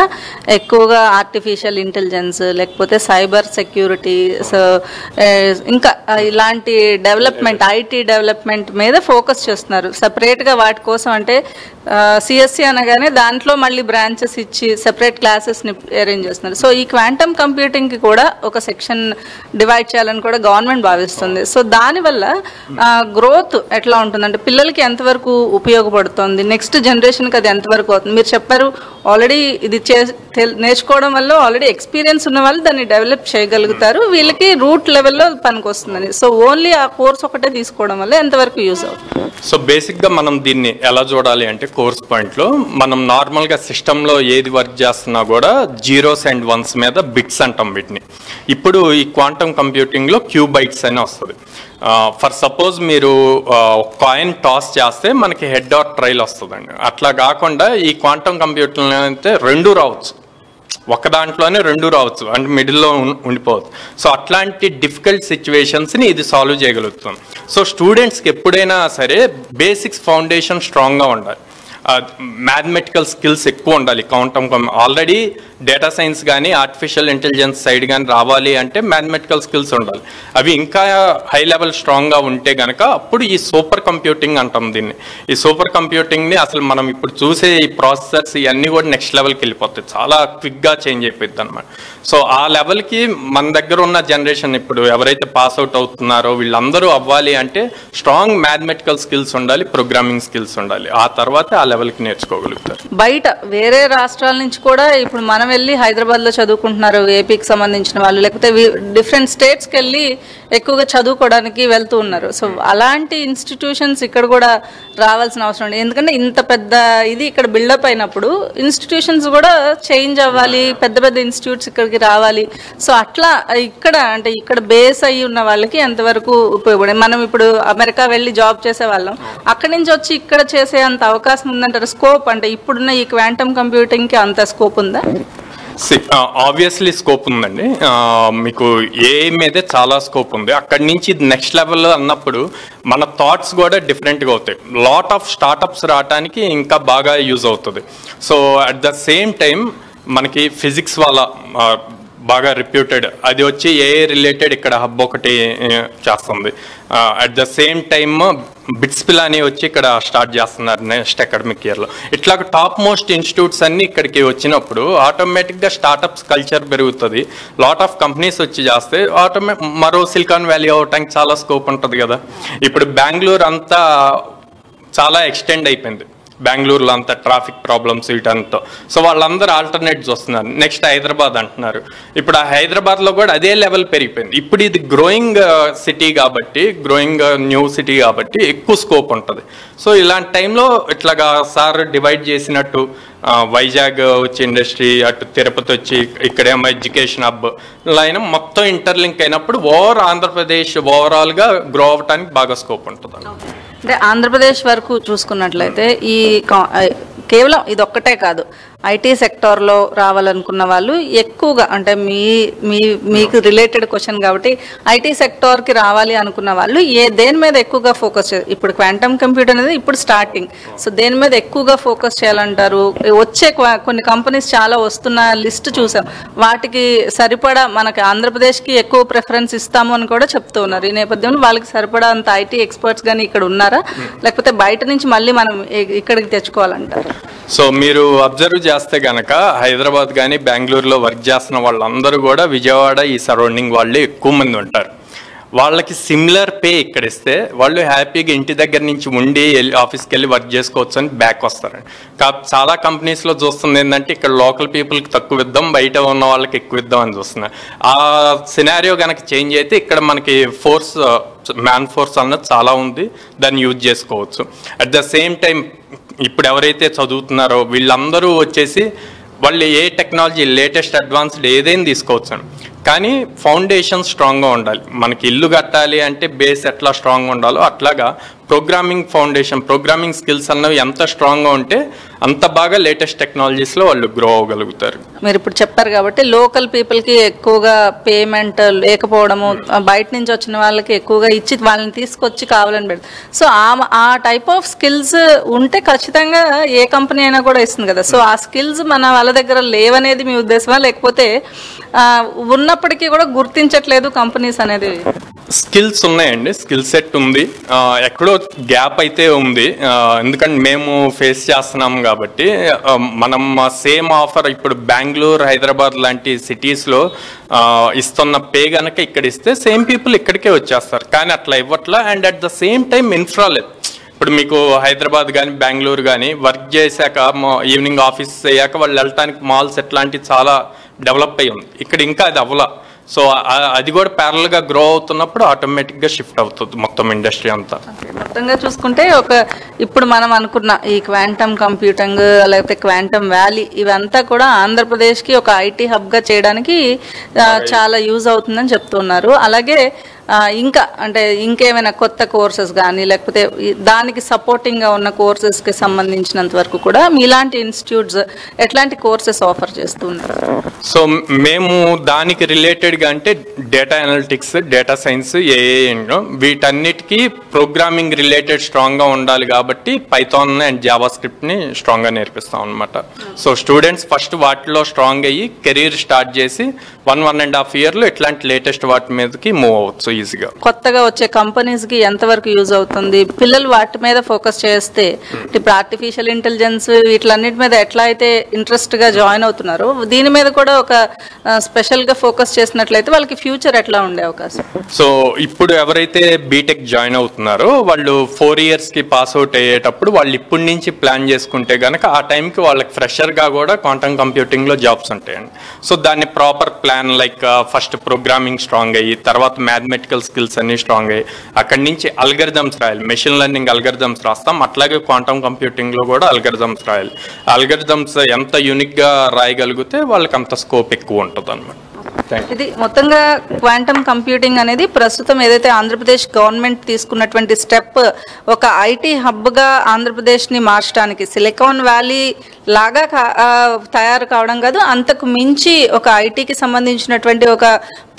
ఎక్కువగా ఆర్టిఫిషియల్ ఇంటెలిజెన్స్ లేకపోతే సైబర్ సెక్యూరిటీ ఇంకా ఇలాంటి డెవలప్మెంట్ ఐటీ డెవలప్మెంట్ మీద ఫోకస్ చేస్తున్నారు సపరేట్గా వాటి కోసం. అంటే సిఎస్సి అనగానే దాంట్లో మళ్ళీ బ్రాంచెస్ ఇచ్చి సెపరేట్ క్లాసెస్ని అరేంజ్ చేస్తున్నారు. సో ఈ క్వాంటమ్ కంప్యూటింగ్కి కూడా ఒక సెక్షన్ డివైడ్ చేయాలని కూడా గవర్నమెంట్ భావిస్తుంది. సో దానివల్ల గ్రోత్ ఎట్లా ఉంటుందంటే పిల్లలకి ఎంతవరకు ఉపయోగపడుతుంది, నెక్స్ట్ జనరేషన్కి అది ఎంతవరకు అవుతుంది? మీరు చెప్పారు ఆల్రెడీ ఇది నేర్చుకోవడం వల్ల ఆల్రెడీ ఎక్స్పీరియన్స్ ఉన్న వాళ్ళు దాన్ని డెవలప్ చేయగలుగుతారు, వీళ్ళకి రూట్ లెవెల్లో పనికి వస్తుందని. సో ఓన్లీ ఆ కోర్స్ ఒకటే తీసుకోవడం వల్ల ఎంతవరకు యూజ్ అవుతుంది? సో బేసిక్గా మనం దీన్ని ఎలా చూడాలి అంటే కోర్స్ పాయింట్లో మనం నార్మల్గా సిస్టంలో ఏది వర్క్ చేస్తున్నా కూడా 0s and 1s మీద బిట్స్ అంటాం వీటిని. ఇప్పుడు ఈ క్వాంటమ్ కంప్యూటింగ్లో క్యూబైట్స్ అని వస్తుంది. ఫర్ సపోజ్ మీరు కాయిన్ టాస్ చేస్తే మనకి హెడ్ ఆర్ ట్రైల్ వస్తుందండి. అట్లా కాకుండా ఈ క్వాంటమ్ కంప్యూటింగ్లో అయితే 2 రావచ్చు, ఒక దాంట్లోనే 2 రావచ్చు, అంటే మిడిల్లో ఉండిపోవచ్చు. సో అట్లాంటి డిఫికల్ట్ సిచ్యువేషన్స్ని ఇది సాల్వ్ చేయగలుగుతాం. సో స్టూడెంట్స్కి ఎప్పుడైనా సరే బేసిక్స్ ఫౌండేషన్ స్ట్రాంగ్గా ఉండాలి, మ్యాథమెటికల్ స్కిల్స్ ఎక్కువ ఉండాలి. ఆల్రెడీ డేటా సైన్స్ కానీ ఆర్టిఫిషియల్ ఇంటెలిజెన్స్ సైడ్ కానీ రావాలి అంటే మ్యాథమెటికల్ స్కిల్స్ ఉండాలి. అవి ఇంకా హై లెవెల్ స్ట్రాంగ్గా ఉంటే కనుక అప్పుడు ఈ సూపర్ కంప్యూటింగ్ అంటాం దీన్ని. ఈ సూపర్ కంప్యూటింగ్ని అసలు మనం ఇప్పుడు చూసే ఈ ప్రాసెసర్స్ ఇవన్నీ కూడా నెక్స్ట్ లెవెల్కి వెళ్ళిపోతాయి, చాలా క్విక్గా చేంజ్ అయిపోద్ది అనమాట. సో ఆ లెవెల్కి మన దగ్గర ఉన్న జనరేషన్ ఇప్పుడు ఎవరైతే పాస్ అవుట్ అవుతున్నారో వీళ్ళందరూ అవ్వాలి అంటే స్ట్రాంగ్ మ్యాథమెటికల్ స్కిల్స్ ఉండాలి, ప్రోగ్రామింగ్ స్కిల్స్ ఉండాలి. ఆ తర్వాత ఆ లెవెల్కి నేర్చుకోగలుగుతారు. బయట వేరే రాష్ట్రాల నుంచి కూడా ఇప్పుడు మనం వెళ్ళి హైదరాబాద్లో చదువుకుంటున్నారు ఏపీకి సంబంధించిన వాళ్ళు, లేకపోతే డిఫరెంట్ స్టేట్స్కి వెళ్ళి ఎక్కువగా చదువుకోవడానికి వెళ్తూ ఉన్నారు. సో అలాంటి ఇన్స్టిట్యూషన్స్ ఇక్కడ కూడా రావాల్సిన అవసరం ఉంది. ఎందుకంటే ఇంత పెద్ద ఇది ఇక్కడ బిల్డప్ అయినప్పుడు ఇన్స్టిట్యూషన్స్ కూడా చేంజ్ అవ్వాలి, పెద్ద పెద్ద ఇన్స్టిట్యూట్స్ ఇక్కడికి రావాలి. సో అట్లా ఇక్కడ అంటే ఇక్కడ బేస్ అయ్యి ఉన్న వాళ్ళకి ఎంతవరకు ఉపయోగపడే, మనం ఇప్పుడు అమెరికా వెళ్ళి జాబ్ చేసే వాళ్ళం, అక్కడి నుంచి వచ్చి ఇక్కడ చేసే అంత అవకాశం ఉందంటారు? స్కోప్ అంటే ఇప్పుడున్న ఈ క్వాంటమ్ కంప్యూటింగ్కి అంత స్కోప్ ఉందా? ఆబ్వియస్లీ స్కోప్ ఉందండి. మీకు ఏఐ మీదే చాలా స్కోప్ ఉంది. అక్కడి నుంచి నెక్స్ట్ లెవెల్ అన్నప్పుడు మన థాట్స్ కూడా డిఫరెంట్గా అవుతాయి. లాట్ ఆఫ్ స్టార్టప్స్ రావడానికి ఇంకా బాగా యూజ్ అవుతుంది. So at the same time మనకి ఫిజిక్స్ వాళ్ళ బాగా రిప్యూటెడ్ అది వచ్చి ఏఐ రిలేటెడ్ ఇక్కడ హబ్ ఒకటి చేస్తుంది. At the same time bits Pilani వచ్చి ఇక్కడ స్టార్ట్ చేస్తున్నారు నెక్స్ట్ అకాడమిక్ ఇయర్లో. ఇట్లా టాప్ మోస్ట్ ఇన్స్టిట్యూట్స్ అన్ని ఇక్కడికి వచ్చినప్పుడు ఆటోమేటిక్గా స్టార్టప్స్ కల్చర్ పెరుగుతుంది. లాట్ ఆఫ్ కంపెనీస్ వచ్చి చేస్తే మరో సిలికాన్ వ్యాలీ అవటానికి చాలా స్కోప్ ఉంటుంది కదా. ఇప్పుడు బెంగళూరు అంతా చాలా ఎక్స్టెండ్ అయిపోయింది, బెంగళూరులో అంతా ట్రాఫిక్ ప్రాబ్లమ్స్ వీటంతా. సో వాళ్ళందరూ ఆల్టర్నేట్స్ వస్తున్నారు. నెక్స్ట్ హైదరాబాద్ అంటున్నారు. ఇప్పుడు ఆ హైదరాబాద్లో కూడా అదే లెవెల్ పెరిగిపోయింది. ఇప్పుడు ఇది గ్రోయింగ్ సిటీ కాబట్టి, గ్రోయింగ్ న్యూ సిటీ కాబట్టి ఎక్కువ స్కోప్ ఉంటుంది. సో ఇలాంటి టైంలో ఇట్లాగా సార్ డివైడ్ చేసినట్టు వైజాగ్ వచ్చి ఇండస్ట్రీ, అటు తిరుపతి వచ్చి ఇక్కడేమో ఎడ్యుకేషన్ హబ్, ఇలా అయినా మొత్తం ఇంటర్లింక్ అయినప్పుడు ఆంధ్రప్రదేశ్ ఓవరాల్గా గ్రో అవ్వడానికి బాగా స్కోప్ ఉంటుంది. అంటే ఆంధ్రప్రదేశ్ వరకు చూసుకున్నట్లయితే ఈ కేవలం ఇది ఒక్కటే కాదు, ఐటీ సెక్టార్లో రావాలనుకున్న వాళ్ళు ఎక్కువగా అంటే మీకు రిలేటెడ్ క్వశ్చన్ కాబట్టి ఐటీ సెక్టార్కి రావాలి అనుకున్న వాళ్ళు దేని మీద ఎక్కువగా ఫోకస్ చేయాలి? ఇప్పుడు క్వాంటమ్ కంప్యూటర్ అనేది ఇప్పుడు స్టార్టింగ్, సో దేని మీద ఎక్కువగా ఫోకస్ చేయాలంటారు? వచ్చే కొన్ని కంపెనీస్ చాలా వస్తున్న లిస్ట్ చూసాం, వాటికి సరిపడా మనకి ఆంధ్రప్రదేశ్కి ఎక్కువ ప్రిఫరెన్స్ ఇస్తాము అని కూడా చెప్తూ ఉన్నారు. ఈ నేపథ్యంలో వాళ్ళకి సరిపడా అంత ఐటీ ఎక్స్పర్ట్స్ కానీ ఇక్కడ ఉన్నారా, లేకపోతే బయట నుంచి మళ్ళీ మనం ఇక్కడికి తెచ్చుకోవాలంటారు? సో మీరు అబ్జర్వ్ చేస్తే కనుక హైదరాబాద్ కానీ బెంగళూరులో వర్క్ చేస్తున్న వాళ్ళందరూ కూడా విజయవాడ ఈ సరౌండింగ్ వాళ్ళే ఎక్కువ మంది ఉంటారు. వాళ్ళకి సిమిలర్ పే ఇక్కడ ఇస్తే వాళ్ళు హ్యాపీగా ఇంటి దగ్గర నుంచి ఉండి ఆఫీస్కి వెళ్ళి వర్క్ చేసుకోవచ్చు అని బ్యాక్ వస్తారండి. చాలా కంపెనీస్లో చూస్తుంది ఏంటంటే ఇక్కడ లోకల్ పీపుల్కి తక్కువ ఇద్దాం, బయట ఉన్న వాళ్ళకి ఎక్కువ ఇద్దాం అని చూస్తున్నారు. ఆ సినారియో కనుక చేంజ్ అయితే ఇక్కడ మనకి మ్యాన్ ఫోర్స్ అన్నది చాలా ఉంది, దాన్ని యూజ్ చేసుకోవచ్చు. అట్ ద సేమ్ టైం ఇప్పుడు ఎవరైతే చదువుతున్నారో వీళ్ళందరూ వచ్చేసి వాళ్ళు ఏ టెక్నాలజీ లేటెస్ట్ అడ్వాన్స్డ్ ఏదైనా తీసుకోవచ్చు, కానీ ఫౌండేషన్ స్ట్రాంగ్గా ఉండాలి. మనకి ఇల్లు కట్టాలి అంటే బేస్ ఎట్లా స్ట్రాంగ్గా ఉండాలో అట్లాగా ప్రోగ్రామింగ్ ఫౌండేషన్, ప్రోగ్రామింగ్ స్కిల్స్ అన్నవి ఎంత స్ట్రాంగ్గా ఉంటే అంత బాగా లేటెస్ట్ టెక్నాలజీస్లో వాళ్ళు గ్రో అవ్వగలుగుతారు. మీరు ఇప్పుడు చెప్పారు కాబట్టి లోకల్ పీపుల్కి ఎక్కువగా పేమెంట్ లేకపోవడము, బయట నుంచి వచ్చిన వాళ్ళకి ఎక్కువగా ఇచ్చి వాళ్ళని తీసుకొచ్చి కావాలని పెడతారు. సో ఆ టైప్ ఆఫ్ స్కిల్స్ ఉంటే ఖచ్చితంగా ఏ కంపెనీ అయినా కూడా ఇస్తుంది కదా. సో ఆ స్కిల్స్ మన వాళ్ళ దగ్గర లేవనేది మీ ఉద్దేశమా, లేకపోతే ఉన్నప్పటికీ కూడా గుర్తించట్లేదు కంపెనీస్ అనేది? స్కిల్స్ ఉన్నాయండి, స్కిల్ సెట్ ఉంది, ఎక్కడో గ్యాప్ అయితే ఉంది. ఎందుకంటే మేము ఫేస్ చేస్తున్నాం కాబట్టి మనం సేమ్ ఆఫర్ ఇప్పుడు బెంగళూరు, హైదరాబాద్ లాంటి సిటీస్లో ఇస్తున్న పే కనుక ఇక్కడ ఇస్తే సేమ్ పీపుల్ ఇక్కడికే వచ్చేస్తారు, కానీ అట్లా ఇవ్వట్లా. And at the same time infra లేదు. ఇప్పుడు మీకు హైదరాబాద్ కానీ బెంగళూరు కానీ వర్క్ చేశాక ఈవినింగ్ ఆఫీస్ అయ్యాక వాళ్ళు వెళ్ళటానికి మాల్స్ ఎట్లాంటివి చాలా డెవలప్ అయ్యి ఉంది, ఇక్కడ ఇంకా అది అవ్వలా. సో అది కూడా ప్యారల్గా గ్రో అవుతున్నప్పుడు ఆటోమేటిక్గా షిఫ్ట్ అవుతుంది మొత్తం ఇండస్ట్రీ అంతా. మొత్తంగా చూసుకుంటే ఇప్పుడు మనం అనుకున్న ఈ క్వాంటమ్ కంప్యూటింగ్ లేకపోతే క్వాంటమ్ వ్యాలీ ఇవంతా కూడా ఆంధ్రప్రదేశ్కి ఒక ఐటీ హబ్గా చేయడానికి చాలా యూజ్ అవుతుందని చెప్తున్నారు. అలాగే ఇంకేమైనా కొత్త కోర్సెస్ కానీ లేకపోతే దానికి సపోర్టింగ్గా ఉన్న కోర్సెస్కి సంబంధించినంత వరకు కూడా మీలాంటి ఇన్స్టిట్యూట్స్ ఎట్లాంటి కోర్సెస్ ఆఫర్ చేస్తున్నారు? సో మేము దానికి రిలేటెడ్గా అంటే డేటా అనలిటిక్స్, డేటా సైన్స్, వీటన్నిటికీ ప్రోగ్రామింగ్ రిలేటెడ్ స్ట్రాంగ్గా ఉండాలి కాబట్టి పైథాన్ అండ్ జావా స్క్రిప్ట్ని స్ట్రాంగ్గా నేర్పిస్తాం అనమాట. సో స్టూడెంట్స్ ఫస్ట్ వాటిలో స్ట్రాంగ్ అయ్యి కెరీర్ స్టార్ట్ చేసి 1.5 ఇయర్లో ఇట్లాంటి లేటెస్ట్ వాటి మీదకి మూవ్ అవ్వచ్చు ఈజీగా. కొత్తగా వచ్చే కంపెనీస్కి ఎంతవరకు యూజ్ అవుతుంది? పిల్లలు వాటి మీద ఫోకస్ చేస్తే ఇప్పుడు ఆర్టిఫిషియల్ ఇంటెలిజెన్స్ వీటిలన్నిటి మీద ఎట్లా అయితే ఇంట్రెస్ట్గా జాయిన్ అవుతున్నారో దీని మీద కూడా ఒక స్పెషల్గా ఫోకస్ చేసినట్లయితే వాళ్ళకి ఫ్యూచర్ ఎట్లా ఉండే అవకాశం? సో ఇప్పుడు ఎవరైతే బీటెక్ జాయిన్ అవుతున్నారో వాళ్ళు 4 ఇయర్స్కి పాస్ అవుట్ అయ్యేటప్పుడు వాళ్ళు ఇప్పటి నుంచి ప్లాన్ చేసుకుంటే కనుక ఆ టైంకి వాళ్ళకి ఫ్రెషర్గా కూడా క్వాంటమ్ కంప్యూటింగ్లో జాబ్స్ ఉంటాయండి. సో దాన్ని proper plan like first programming strong అయ్యి తర్వాత మ్యాథమెటికల్ స్కిల్స్ అన్ని స్ట్రాంగ్ అయ్యి అక్కడి నుంచి అల్గరిథమ్స్ రాయాలి, మెషిన్ లెర్నింగ్ అల్గరిథమ్స్ రాస్తాం. అట్లాగే క్వాంటమ్ కంప్యూటింగ్లో కూడా అల్గరిథమ్స్ రాయాలి. అల్గరిథమ్స్ ఎంత యూనిక్గా రాయగలిగితే వాళ్ళకి అంత స్కోప్ ఎక్కువ ఉంటుంది అన్నమాట. ఇది మొత్తంగా క్వాంటమ్ కంప్యూటింగ్ అనేది ప్రస్తుతం ఏదైతే ఆంధ్రప్రదేశ్ గవర్నమెంట్ తీసుకున్నటువంటి స్టెప్ ఒక ఐటీ హబ్గా ఆంధ్రప్రదేశ్ని మార్చడానికి, సిలికాన్ వ్యాలీ లాగా తయారు కావడం కాదు, అంతకు మించి ఒక ఐటీకి సంబంధించినటువంటి ఒక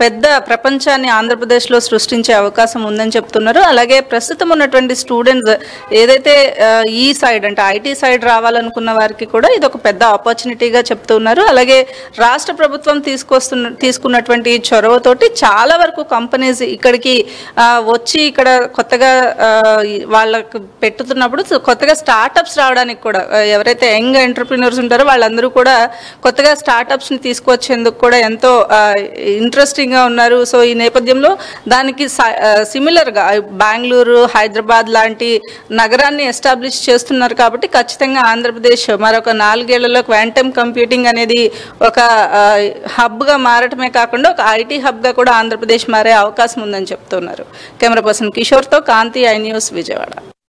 పెద్ద ప్రపంచాన్ని ఆంధ్రప్రదేశ్లో సృష్టించే అవకాశం ఉందని చెప్తున్నారు. అలాగే ప్రస్తుతం ఉన్నటువంటి స్టూడెంట్స్ ఏదైతే ఈ సైడ్ అంటే ఐటీ సైడ్ రావాలనుకున్న వారికి కూడా ఇది ఒక పెద్ద ఆపర్చునిటీగా చెప్తున్నారు. అలాగే రాష్ట్ర ప్రభుత్వం తీసుకున్నటువంటి చొరవతోటి చాలా వరకు కంపెనీస్ ఇక్కడికి వచ్చి ఇక్కడ కొత్తగా వాళ్ళకు పెట్టుతున్నప్పుడు కొత్తగా స్టార్టప్స్ రావడానికి కూడా ఎవరైతే యంగ్ ఎంటర్ప్రినర్స్ ఉంటారో వాళ్ళందరూ కూడా కొత్తగా స్టార్టప్స్ని తీసుకొచ్చేందుకు కూడా ఎంతో ఇంట్రెస్టింగ్గా ఉన్నారు. సో ఈ నేపథ్యంలో దానికి సిమిలర్గా బెంగళూరు, హైదరాబాద్ లాంటి నగరాన్ని ఎస్టాబ్లిష్ చేస్తున్నారు కాబట్టి ఖచ్చితంగా ఆంధ్రప్రదేశ్ మరొక 4 ఏళ్లలో క్వాంటమ్ కంప్యూటింగ్ అనేది ఒక హబ్గా మారటమే కాకుండా ఒక ఐటీ హబ్గా కూడా ఆంధ్రప్రదేశ్ మారే అవకాశం ఉందని చెప్తున్నారు. కెమెరా పర్సన్ కిషోర్తో కాంతి, ఐ న్యూస్, విజయవాడ.